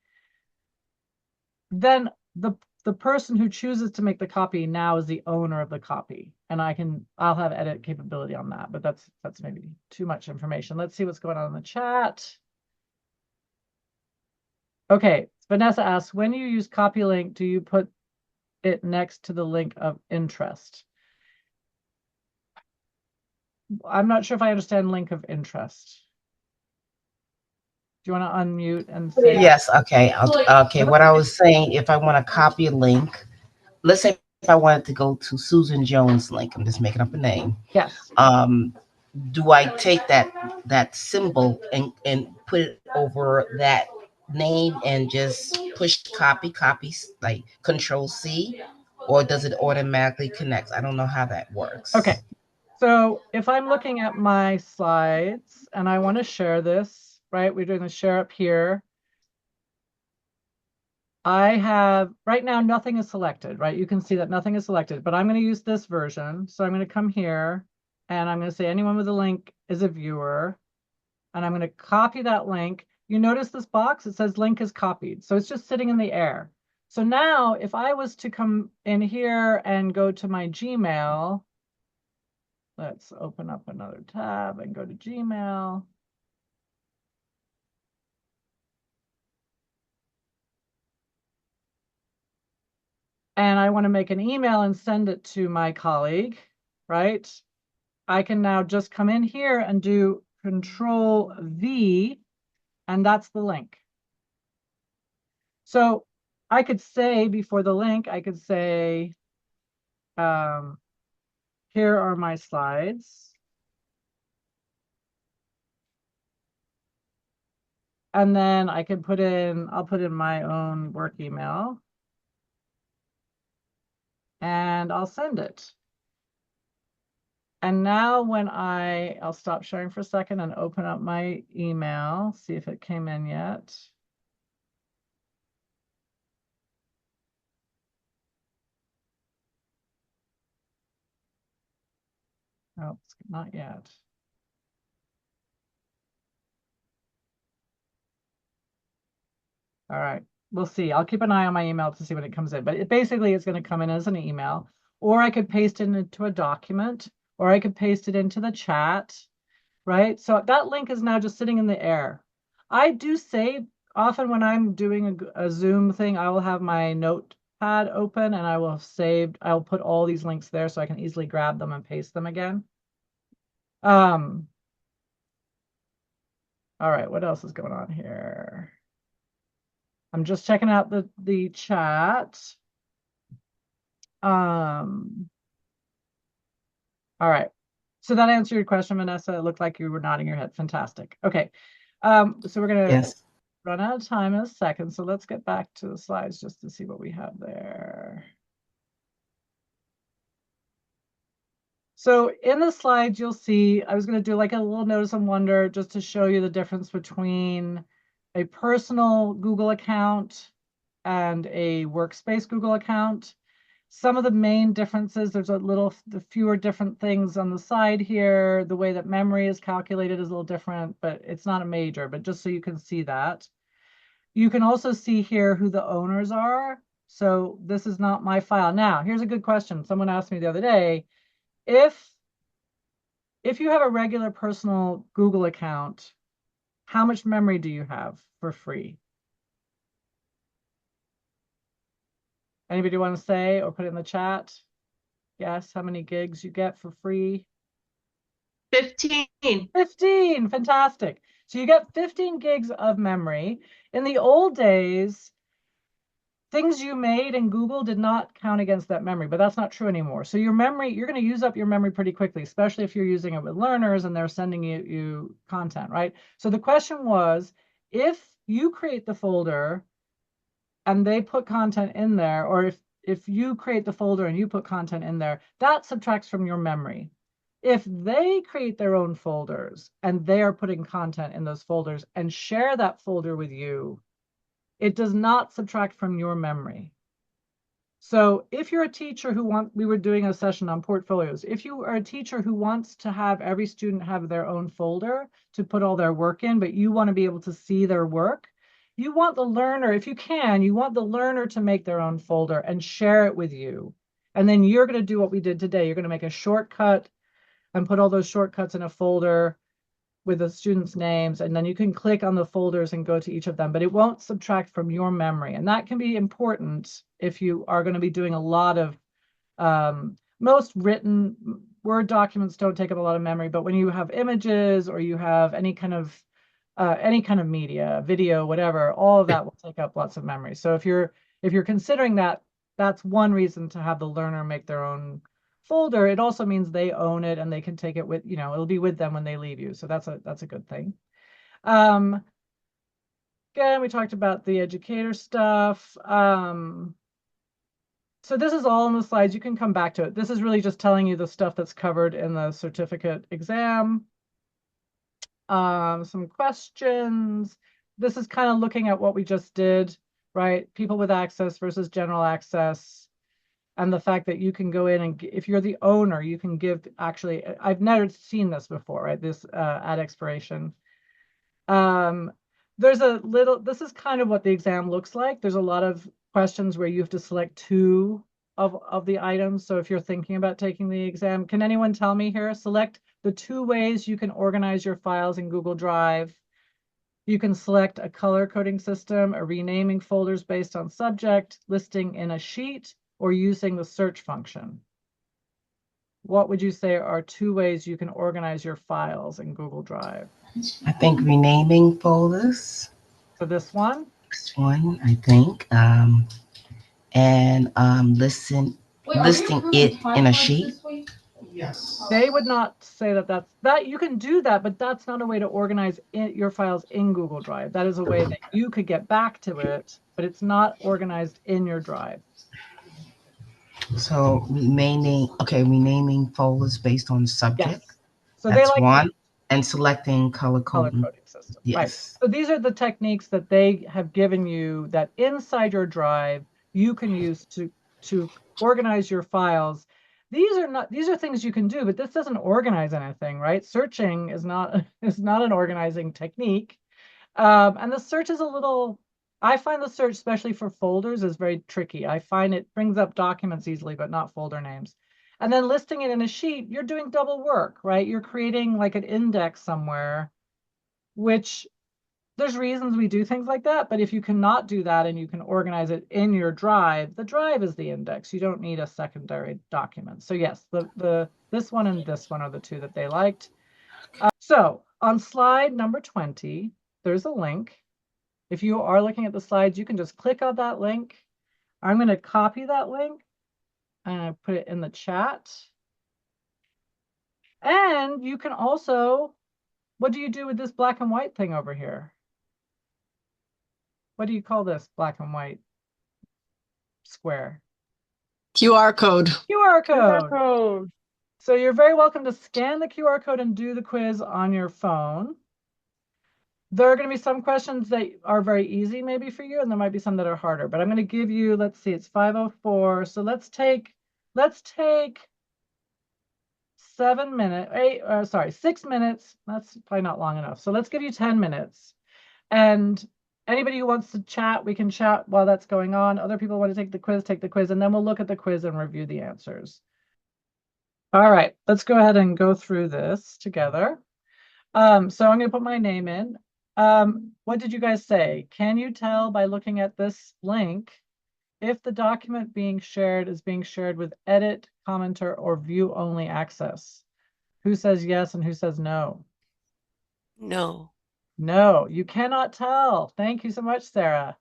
then the person who chooses to make the copy now is the owner of the copy, and I'll have edit capability on that, but that's maybe too much information. Let's see what's going on in the chat. Okay, Vanessa asks, when you use copy link, do you put it next to the link of interest? I'm not sure if I understand link of interest. Do you want to unmute and say? Yes, okay. Okay, what I was saying, if I want to copy a link, let's say if I wanted to go to Susan Jones' link, I'm just making up a name. Yes. Do I take that symbol and put it over that name and just push copies, like Control C, or does it automatically connect? I don't know how that works. Okay. So if I'm looking at my slides and I want to share this, right? We're doing the share up here. I have, right now, nothing is selected, right? You can see that nothing is selected, but I'm going to use this version. So I'm going to come here and I'm going to say anyone with a link is a viewer. And I'm going to copy that link. You notice this box, it says link is copied. So it's just sitting in the air. So now if I was to come in here and go to my Gmail, let's open up another tab and go to Gmail. And I want to make an email and send it to my colleague, right? I can now just come in here and do Control V, and that's the link. So I could say before the link, I could say, here are my slides. And then I can put in, I'll put in my own work email. And I'll send it. And now when I'll stop sharing for a second and open up my email, see if it came in yet. Oh, not yet. All right, we'll see. I'll keep an eye on my email to see when it comes in, but basically it's going to come in as an email, or I could paste it into a document, or I could paste it into the chat, right? So that link is now just sitting in the air. I do save often when I'm doing a Zoom thing, I will have my notepad open and I will have saved, I'll put all these links there so I can easily grab them and paste them again. All right, what else is going on here? I'm just checking out the chat. All right. So that answered your question, Vanessa. It looked like you were nodding your head. Fantastic. Okay. So we're gonna Yes. run out of time in a second. So let's get back to the slides just to see what we have there. So in the slides, you'll see, I was going to do like a little notice and wonder just to show you the difference between a personal Google account and a workspace Google account. Some of the main differences, there's the fewer different things on the side here. The way that memory is calculated is a little different, but it's not a major, but just so you can see that. You can also see here who the owners are. So this is not my file. Now, here's a good question. Someone asked me the other day, if you have a regular personal Google account, how much memory do you have for free? Anybody want to say or put it in the chat? Yes, how many gigs you get for free? 15. 15, fantastic. So you get 15 gigs of memory. In the old days, things you made in Google did not count against that memory, but that's not true anymore. So your memory, you're going to use up your memory pretty quickly, especially if you're using it with learners and they're sending you content, right? So the question was, if you create the folder and they put content in there, or if you create the folder and you put content in there, that subtracts from your memory. If they create their own folders and they are putting content in those folders and share that folder with you, it does not subtract from your memory. So if you're a teacher we were doing a session on portfolios. If you are a teacher who wants to have every student have their own folder to put all their work in, but you want to be able to see their work, you want the learner, if you can, you want the learner to make their own folder and share it with you. And then you're going to do what we did today. You're going to make a shortcut and put all those shortcuts in a folder with the students' names, and then you can click on the folders and go to each of them, but it won't subtract from your memory. And that can be important if you are going to be doing a lot of, most written Word documents don't take up a lot of memory, but when you have images or you have any kind of media, video, whatever, all of that will take up lots of memory. So if you're considering that, that's one reason to have the learner make their own folder. It also means they own it and they can take it with, it'll be with them when they leave you. So that's a good thing. Again, we talked about the educator stuff. So this is all on the slides. You can come back to it. This is really just telling you the stuff that's covered in the certificate exam. Some questions. This is kind of looking at what we just did, right? People with access versus general access. And the fact that you can go in and if you're the owner, you can give actually, I've never seen this before, right? This at expiration. There's a little, this is kind of what the exam looks like. There's a lot of questions where you have to select two of the items. So if you're thinking about taking the exam, can anyone tell me here? Select the two ways you can organize your files in Google Drive. You can select a color coding system, a renaming folders based on subject, listing in a sheet, or using the search function. What would you say are two ways you can organize your files in Google Drive? I think renaming folders. So this one? This one, I think. And listing it in a sheet. Yes. They would not say that you can do that, but that's not a way to organize your files in Google Drive. That is a way that you could get back to it, but it's not organized in your drive. So renaming folders based on subject. Yes. So That's they like one. And selecting color coding. system. Yes. Right. So these are the techniques that they have given you that inside your drive you can use to organize your files. These are things you can do, but this doesn't organize anything, right? Searching is not an organizing technique. And the search is I find the search, especially for folders, is very tricky. I find it brings up documents easily, but not folder names. And then listing it in a sheet, you're doing double work, right? You're creating like an index somewhere, which there's reasons we do things like that. But if you cannot do that and you can organize it in your drive, the drive is the index. You don't need a secondary document. So yes, this one and this one are the two that they liked. So on slide number 20, there's a link. If you are looking at the slides, you can just click on that link. I'm going to copy that link and put it in the chat. And you can also, what do you do with this black and white thing over here? What do you call this black and white square? QR code. QR QR code. code. So you're very welcome to scan the QR code and do the quiz on your phone. There are going to be some questions that are very easy maybe for you, and there might be some that are harder, but I'm going to give you, let's see, it's 5:04. So let's take 6 minutes. That's probably not long enough. So let's give you 10 minutes. And anybody who wants to chat, we can chat while that's going on. Other people want to take the quiz, and then we'll look at the quiz and review the answers. All right, let's go ahead and go through this together. So I'm going to put my name in. What did you guys say? Can you tell by looking at this link if the document being shared is being shared with edit, commenter, or view only access? Who says yes and who says no? No. No, you cannot tell. Thank you so much, Sarah.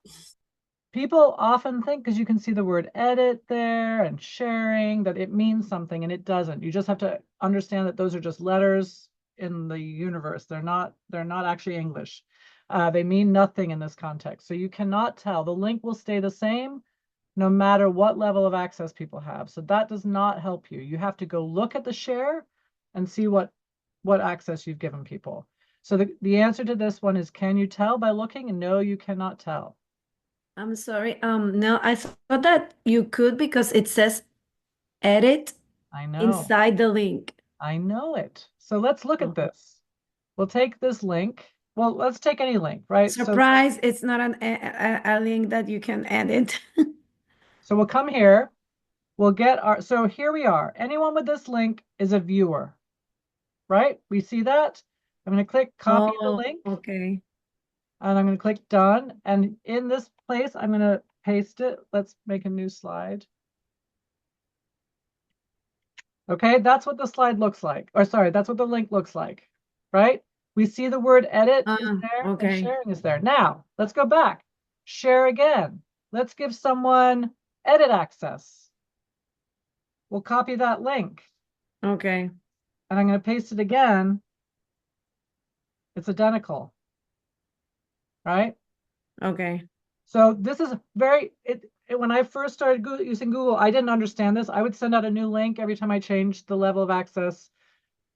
People often think, because you can see the word edit there and sharing, that it means something, and it doesn't. You just have to understand that those are just letters in the universe. They're not actually English. They mean nothing in this context. So you cannot tell. The link will stay the same no matter what level of access people have. So that does not help you. You have to go look at the share and see what access you've given people. So the answer to this one is, can you tell by looking? And no, you cannot tell. I'm sorry. No, I thought that you could because it says edit I know. inside the link. I know it. So let's look at this. We'll take this link. Well, let's take any link, right? Surprise, it's not a link that you can edit. So we'll come here. We'll get so here we are. Anyone with this link is a viewer, right? We see that. I'm going to click copy the link. Okay. And I'm going to click done. And in this place, I'm going to paste it. Let's make a new slide. Okay, that's what the slide looks like. Or sorry, that's what the link looks like, right? We see the word edit is there and sharing is there. Now, let's go back. Share again. Let's give someone edit access. We'll copy that link. Okay. And I'm going to paste it again. It's identical, right? Okay. So this is when I first started using Google, I didn't understand this. I would send out a new link every time I changed the level of access.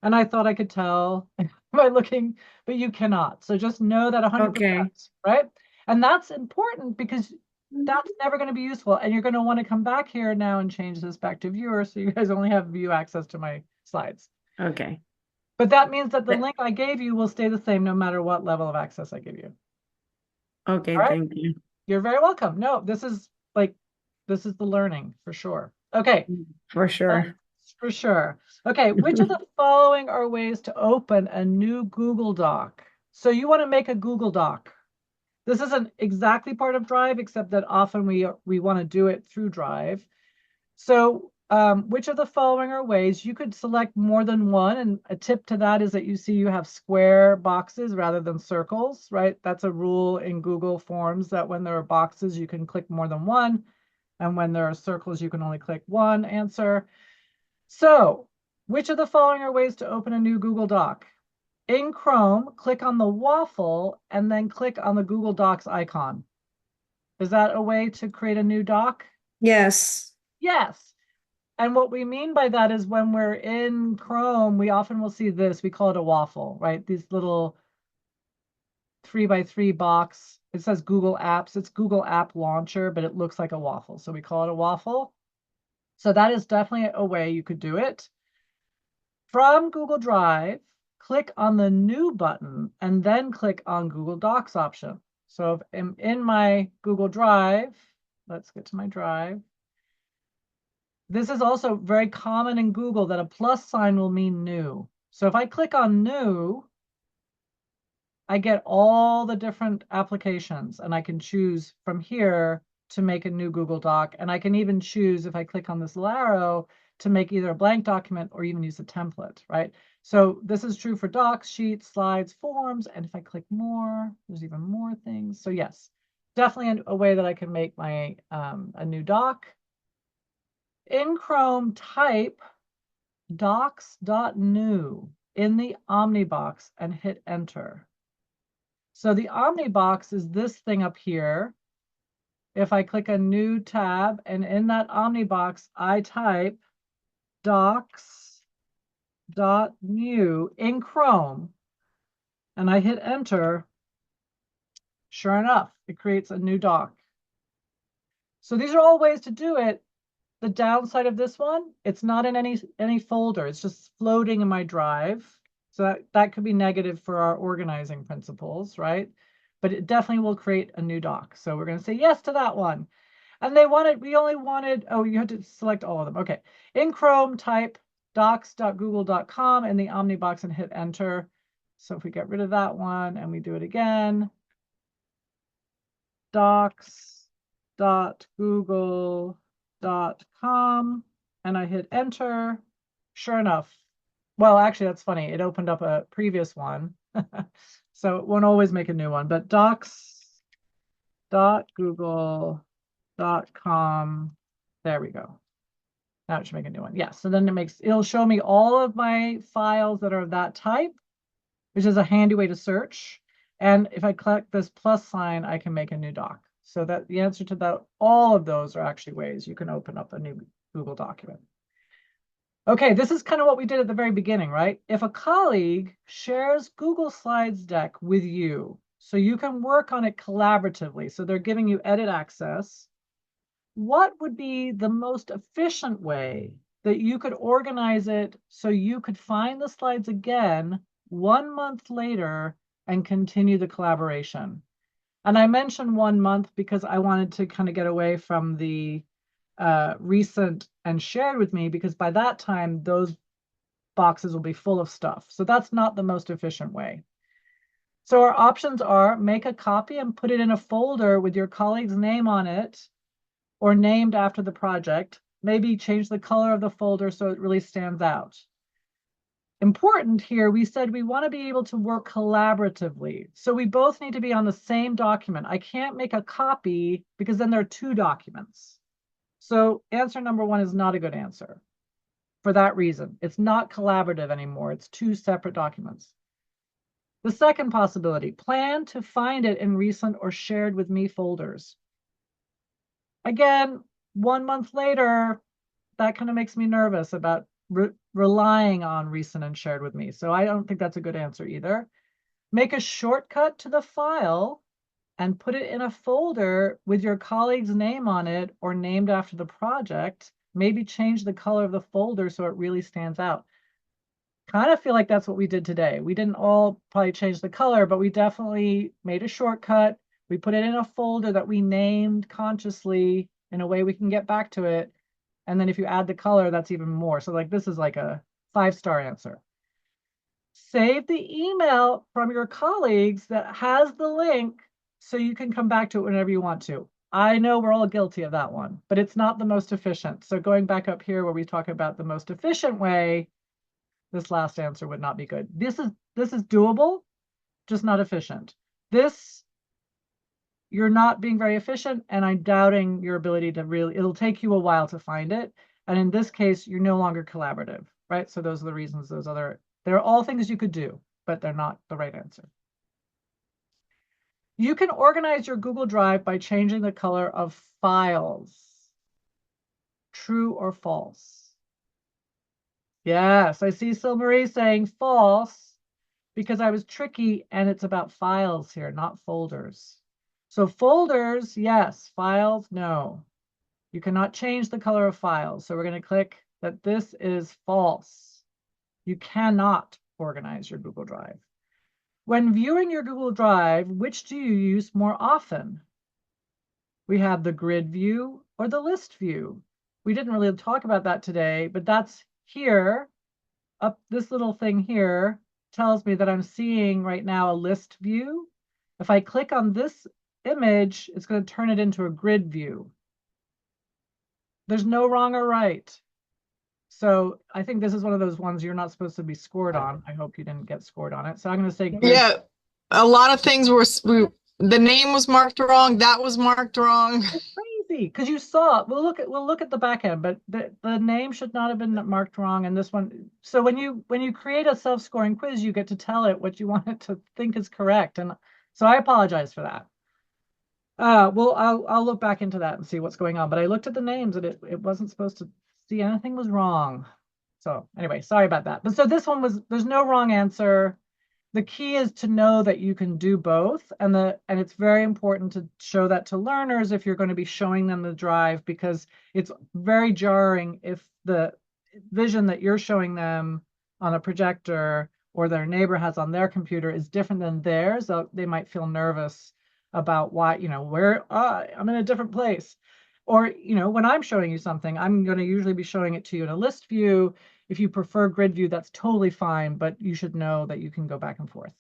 And I thought I could tell by looking, but you cannot. So just know that 100%, Okay. right? And that's important because that's never going to be useful. And you're going to want to come back here now and change this back to viewer. So you guys only have view access to my slides. Okay. But that means that the Th- link I gave you will stay the same no matter what level of access I give you. Okay, All right? thank you. You're very welcome. No, this is the learning for sure. Okay. For sure. For sure. Okay, which of the following are ways to open a new Google Doc? So you want to make a Google Doc. This isn't exactly part of Drive, except that often we want to do it through Drive. So which of the following are ways you could select more than one? And a tip to that is that you see you have square boxes rather than circles, right? That's a rule in Google Forms that when there are boxes, you can click more than one. And when there are circles, you can only click one answer. So, which of the following are ways to open a new Google Doc? In Chrome, click on the waffle and then click on the Google Docs icon. Is that a way to create a new doc? Yes. Yes. And what we mean by that is when we're in Chrome, we often will see this. We call it a waffle, right? These little 3x3 box. It says Google Apps. It's Google App Launcher, but it looks like a waffle. So we call it a waffle. So that is definitely a way you could do it. From Google Drive, click on the New button and then click on Google Docs option. So if I'm in my Google Drive, let's get to my Drive. This is also very common in Google that a plus sign will mean new. So if I click on New, I get all the different applications and I can choose from here to make a new Google Doc. And I can even choose, if I click on this little arrow, to make either a blank document or even use a template, right? So this is true for docs, sheets, slides, forms. And if I click more, there's even more things. So yes, definitely a way that I can make my a new doc. In Chrome, type docs.new in the Omnibox and hit enter. So the Omnibox is this thing up here. If I click a new tab and in that Omnibox, I type docs.new in Chrome and I hit enter, sure enough, it creates a new doc. So these are all ways to do it. The downside of this one, it's not in any folder. It's just floating in my drive. So that could be negative for our organizing principles, right? But it definitely will create a new doc. So we're going to say yes to that one. And we only wanted, oh, you had to select all of them. Okay. In Chrome, type docs.google.com in the Omnibox and hit enter. So if we get rid of that one and we do it again, docs.google.com and I hit enter, sure enough. Well, actually, that's funny. It opened up a previous one. So it won't always make a new one, but docs.google.com. There we go. Now it should make a new one. Yeah. So then it'll show me all of my files that are of that type, which is a handy way to search. And if I click this plus sign, I can make a new doc. So that the answer to that, all of those are actually ways you can open up a new Google document. Okay, this is kind of what we did at the very beginning, right? If a colleague shares Google Slides deck with you, so you can work on it collaboratively, so they're giving you edit access, what would be the most efficient way that you could organize it so you could find the slides again 1 month later and continue the collaboration? And I mentioned 1 month because I wanted to kind of get away from the recent and shared with me, because by that time, those boxes will be full of stuff. So that's not the most efficient way. So our options are make a copy and put it in a folder with your colleague's name on it or named after the project. Maybe change the color of the folder so it really stands out. Important here, we said we want to be able to work collaboratively. So we both need to be on the same document. I can't make a copy because then there are 2 documents. So answer number 1 is not a good answer for that reason. It's not collaborative anymore. It's 2 separate documents. The second possibility, plan to find it in recent or shared with me folders. Again, 1 month later, that kind of makes me nervous about relying on recent and shared with me. So I don't think that's a good answer either. Make a shortcut to the file and put it in a folder with your colleague's name on it or named after the project. Maybe change the color of the folder so it really stands out. Kind of feel like that's what we did today. We didn't all probably change the color, but we definitely made a shortcut. We put it in a folder that we named consciously in a way we can get back to it. And then if you add the color, that's even more. So like this is like a 5-star answer. Save the email from your colleagues that has the link so you can come back to it whenever you want to. I know we're all guilty of that one, but it's not the most efficient. So going back up here where we talk about the most efficient way, this last answer would not be good. This is doable, just not efficient. This, you're not being very efficient, and I'm doubting your ability to really, it'll take you a while to find it. And in this case, you're no longer collaborative, right? So those are the reasons they're all things you could do, but they're not the right answer. You can organize your Google Drive by changing the color of files. True or false? Yes, I see Marie saying false because I was tricky and it's about files here, not folders. So folders, yes. Files, no. You cannot change the color of files. So we're going to click that this is false. You cannot organize your Google Drive. When viewing your Google Drive, which do you use more often? We have the grid view or the list view. We didn't really talk about that today, but that's here. Up this little thing here tells me that I'm seeing right now a list view. If I click on this image, it's going to turn it into a grid view. There's no wrong or right. So I think this is one of those ones you're not supposed to be scored on. I hope you didn't get scored on it. So I'm going to say grid. Yeah, a lot of things were, the name was marked wrong. That was marked wrong. It's crazy because you saw it. We'll look at the back end, but the name should not have been marked wrong. And this one, so when you create a self-scoring quiz, you get to tell it what you want it to think is correct. And so I apologize for that. Well, I'll look back into that and see what's going on. But I looked at the names and it wasn't supposed to see anything was wrong. So anyway, sorry about that. But so this one there's no wrong answer. The key is to know that you can do both, and it's very important to show that to learners if you're going to be showing them the drive, because it's very jarring if the vision that you're showing them on a projector or their neighbor has on their computer is different than theirs. So they might feel nervous about why, where I'm in a different place. Or, when I'm showing you something, I'm going to usually be showing it to you in a list view. If you prefer grid view, that's totally fine, but you should know that you can go back and forth.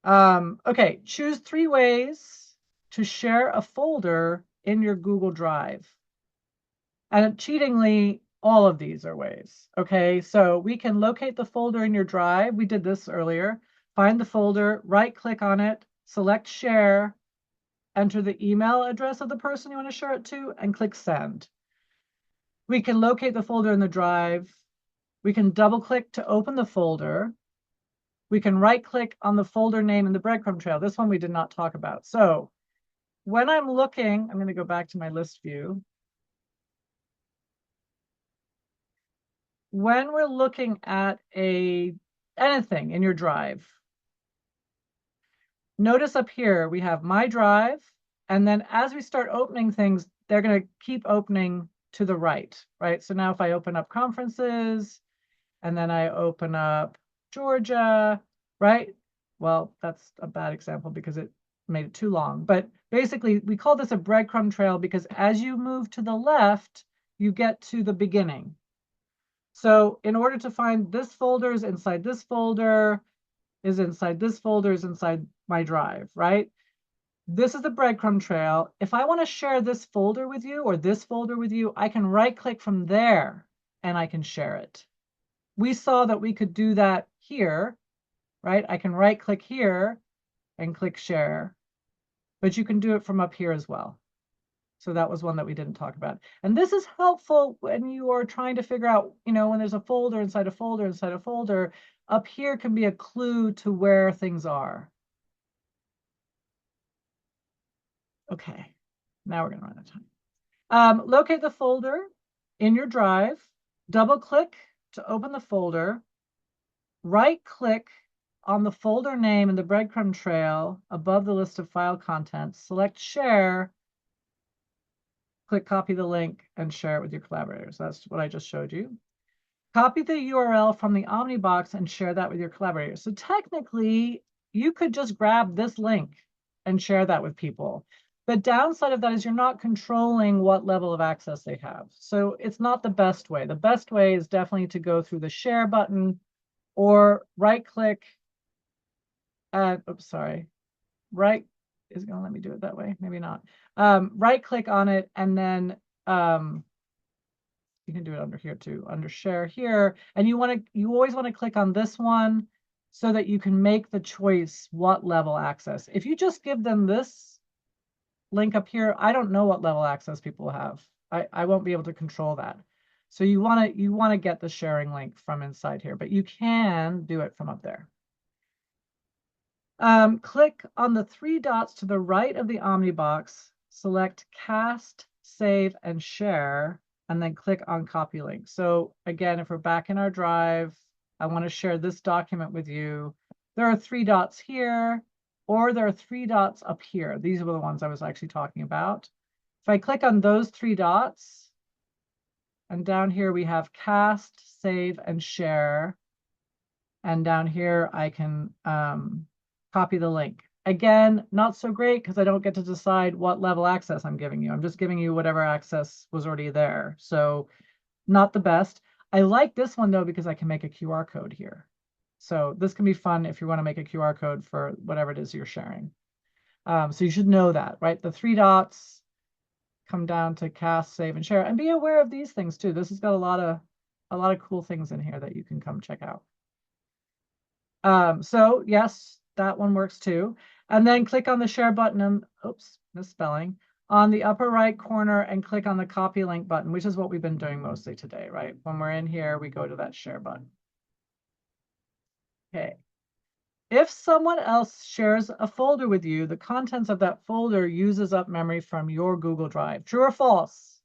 Okay, choose 3 ways to share a folder in your Google Drive. And cheatingly, all of these are ways. Okay, so we can locate the folder in your drive. We did this earlier. Find the folder, right-click on it, select share, enter the email address of the person you want to share it to, and click send. We can locate the folder in the drive. We can double-click to open the folder. We can right-click on the folder name in the breadcrumb trail. This one we did not talk about. So when I'm looking, I'm going to go back to my list view. When we're looking at anything in your drive, notice up here we have my drive, and then as we start opening things, they're going to keep opening to the right? So now if I open up conferences, and then I open up Georgia, right? Well, that's a bad example because it made it too long. But basically, we call this a breadcrumb trail because as you move to the left, you get to the beginning. So in order to find this folder is inside this folder, is inside this folder, is inside my drive, right? This is the breadcrumb trail. If I want to share this folder with you or this folder with you, I can right-click from there and I can share it. We saw that we could do that here, right? I can right-click here and click share, but you can do it from up here as well. So that was one that we didn't talk about. And this is helpful when you are trying to figure out, when there's a folder inside a folder inside a folder, up here can be a clue to where things are. Okay, now we're gonna run out of time. Locate the folder in your drive, double click to open the folder, right click on the folder name in the breadcrumb trail above the list of file contents, select share, click copy the link and share it with your collaborators. That's what I just showed you. Copy the URL from the Omnibox and share that with your collaborators. So technically, you could just grab this link and share that with people. The downside of that is you're not controlling what level of access they have. So it's not the best way. The best way is definitely to go through the share button or right click. Oops, sorry. Right is going to let me do it that way. Maybe not. Right click on it and then you can do it under here too, under share here. And you always want to click on this one so that you can make the choice what level access. If you just give them this link up here, I don't know what level access people have. I won't be able to control that. So you want to get the sharing link from inside here, but you can do it from up there. Click on the 3 dots to the right of the Omnibox, select cast, save, and share, and then click on copy link. So again, if we're back in our drive, I want to share this document with you. There are 3 dots here, or there are 3 dots up here. These are the ones I was actually talking about. If I click on those 3 dots, and down here we have cast, save, and share. And down here I can copy the link. Again, not so great because I don't get to decide what level access I'm giving you. I'm just giving you whatever access was already there. So not the best. I like this one though because I can make a QR code here. So this can be fun if you want to make a QR code for whatever it is you're sharing. So you should know that, right? The 3 dots come down to cast, save, and share. And be aware of these things too. This has got a lot of cool things in here that you can come check out. So yes, that one works too. And then click on the share button and, oops, misspelling, on the upper right corner and click on the copy link button, which is what we've been doing mostly today, right? When we're in here, we go to that share button. Okay. If someone else shares a folder with you, the contents of that folder uses up memory from your Google Drive. True or false?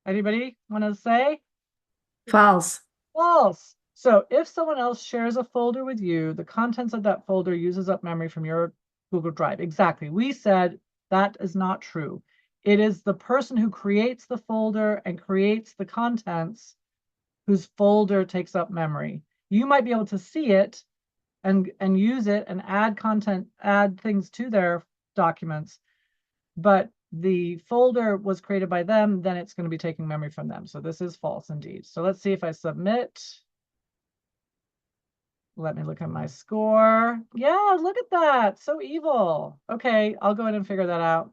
Anybody want to say? False. False. So if someone else shares a folder with you, the contents of that folder uses up memory from your Google Drive. Exactly. We said that is not true. It is the person who creates the folder and creates the contents whose folder takes up memory. You might be able to see it and use it and add content, add things to their documents, but the folder was created by them, then it's going to be taking memory from them. So this is false indeed. So let's see if I submit. Let me look at my score. Yeah, look at that. So evil. Okay, I'll go ahead and figure that out.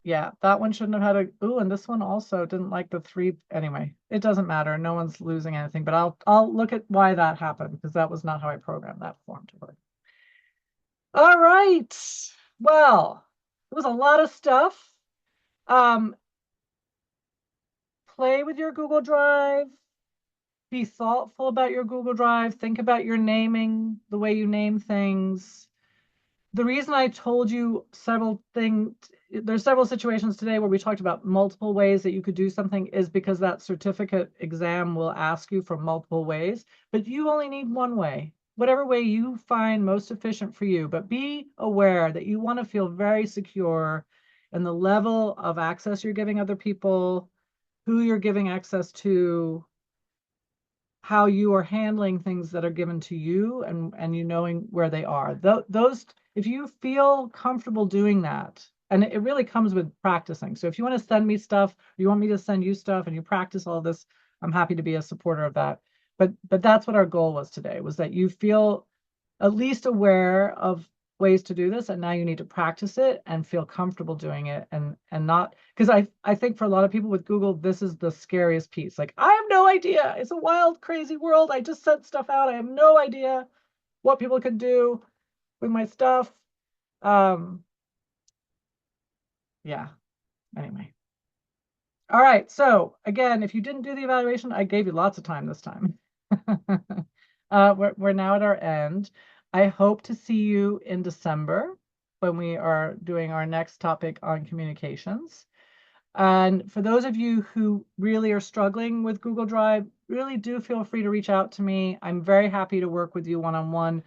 Yeah, that one shouldn't have had a, ooh, and this one also didn't like the 3. Anyway, it doesn't matter. No one's losing anything, but I'll look at why that happened because that was not how I programmed that form to work. All right. Well, it was a lot of stuff. Play with your Google Drive. Be thoughtful about your Google Drive. Think about your naming, the way you name things. The reason I told you several things, there's several situations today where we talked about multiple ways that you could do something is because that certificate exam will ask you for multiple ways, but you only need one way, whatever way you find most efficient for you. But be aware that you want to feel very secure in the level of access you're giving other people, who you're giving access to, how you are handling things that are given to you and you knowing where they are. Those, if you feel comfortable doing that, and it really comes with practicing. So if you want to send me stuff, you want me to send you stuff and you practice all this, I'm happy to be a supporter of that. But that's what our goal was today, was that you feel at least aware of ways to do this, and now you need to practice it and feel comfortable doing it and not, because I think for a lot of people with Google, this is the scariest piece. Like, I have no idea. It's a wild, crazy world. I just sent stuff out. I have no idea what people could do with my stuff. Yeah. Anyway. All right. So again, if you didn't do the evaluation, I gave you lots of time this time. We're now at our end. I hope to see you in December when we are doing our next topic on communications. And for those of you who really are struggling with Google Drive, really do feel free to reach out to me. I'm very happy to work with you one-on-one.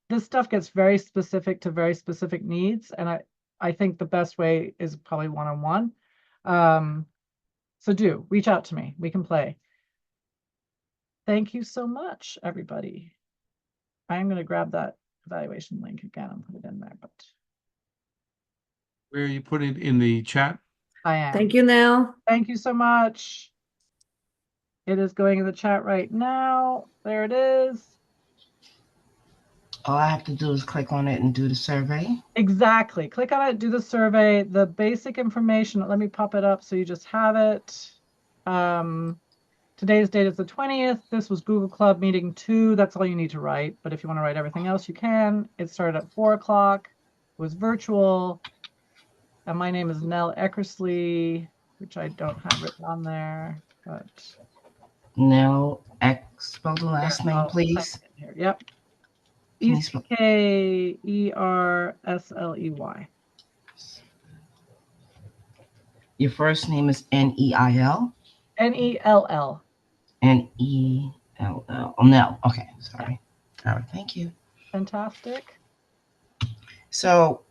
This stuff gets very specific to very specific needs, and I think the best way is probably one-on-one. So do reach out to me. We can play. Thank you so much, everybody. I'm going to grab that evaluation link again and put it in there, but Where you put it in the chat? I am. Thank you, Nell. Thank you so much. It is going in the chat right now. There it is. All I have to do is click on it and do the survey. Exactly. Click on it, do the survey, the basic information. Let me pop it up so you just have it. Today's date is the 20th. This was Google Club meeting 2. That's all you need to write. But if you want to write everything else, you can. It started at 4 o'clock. It was virtual. And my name is Nell Eckersley, which I don't have written on there, but Nell, spell the last here, name, I'll please. type it in here. Yep. Can you spell- Eckersley. Your first name is Neil? Nell. Nell. Oh, Nell. Okay, sorry. All right, thank you. Fantastic. So,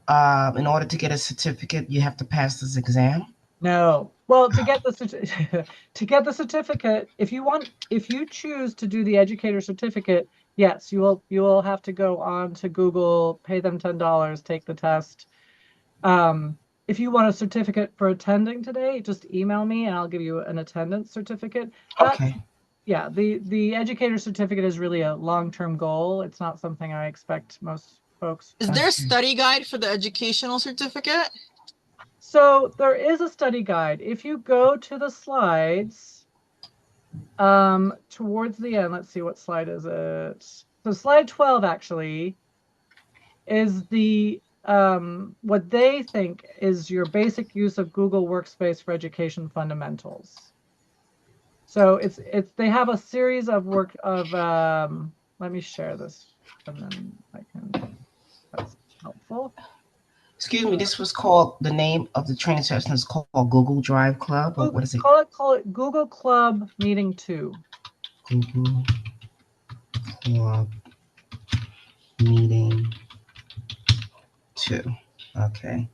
in order to get a certificate, you have to pass this exam? No. Well, to get the to get the certificate, if you choose to do the educator certificate, yes, you will have to go on to Google, pay them $10, take the test. If you want a certificate for attending today, just email me and I'll give you an attendance certificate. Okay. Yeah, the educator certificate is really a long-term goal. It's not something I expect most folks. Is there a study guide for the educational certificate? So there is a study guide. If you go to the slides, towards the end, let's see, what slide is it? So slide 12 actually is the what they think is your basic use of Google Workspace for Education fundamentals. So it's they have a series of work of let me share this and then I can, that's helpful. Excuse me, this was called, the name of the training session is called Google Drive Club, or what is it? Call it Google Club Meeting 2. Google Club Meeting 2. Okay.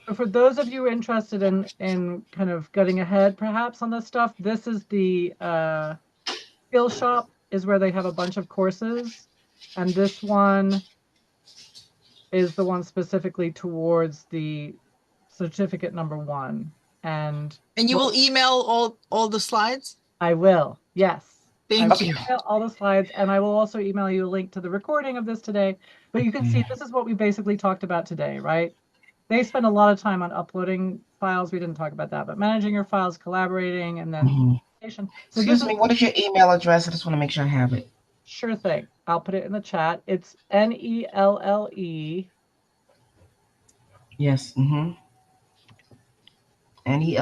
So for those of you interested in kind of getting ahead perhaps on this stuff, this is the skill shop is where they have a bunch of courses, and this one is the one specifically towards the certificate number 1. And you will email all the slides? I will, yes. Thank you. Email all the slides, and I will also email you a link to the recording of this today. But you can see this is what we basically talked about today, right? They spend a lot of time on uploading files. We didn't talk about that, but managing your files, collaborating, and then So excuse me, what is your email address? I just want to make sure I have it. Sure thing. I'll put it in the chat. It's Nelle. Yes. Nelle. At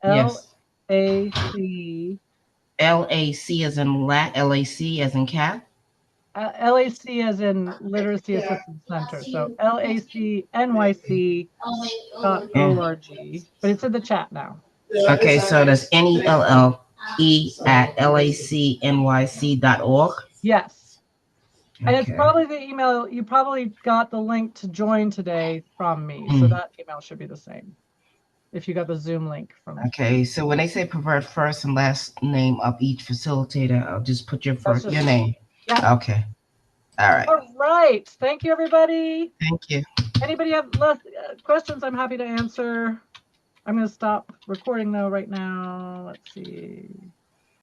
yes. LAC. LAC as in LAC as in cat? LAC as in Literacy Assistance Center. So LACNYC.org. But it's in the chat now. Okay, so that's NELLE at LACNYC.org? Yes. And it's probably the email, you probably got the link to join today from me. So that email should be the same if you got the Zoom link from me. Okay, so when they say provide first and last name of each facilitator, I'll just put your name. Yeah. Okay. All right. All right. Thank you, everybody. Thank you. Anybody have less questions? I'm happy to answer. I'm going to stop recording though right now. Let's see.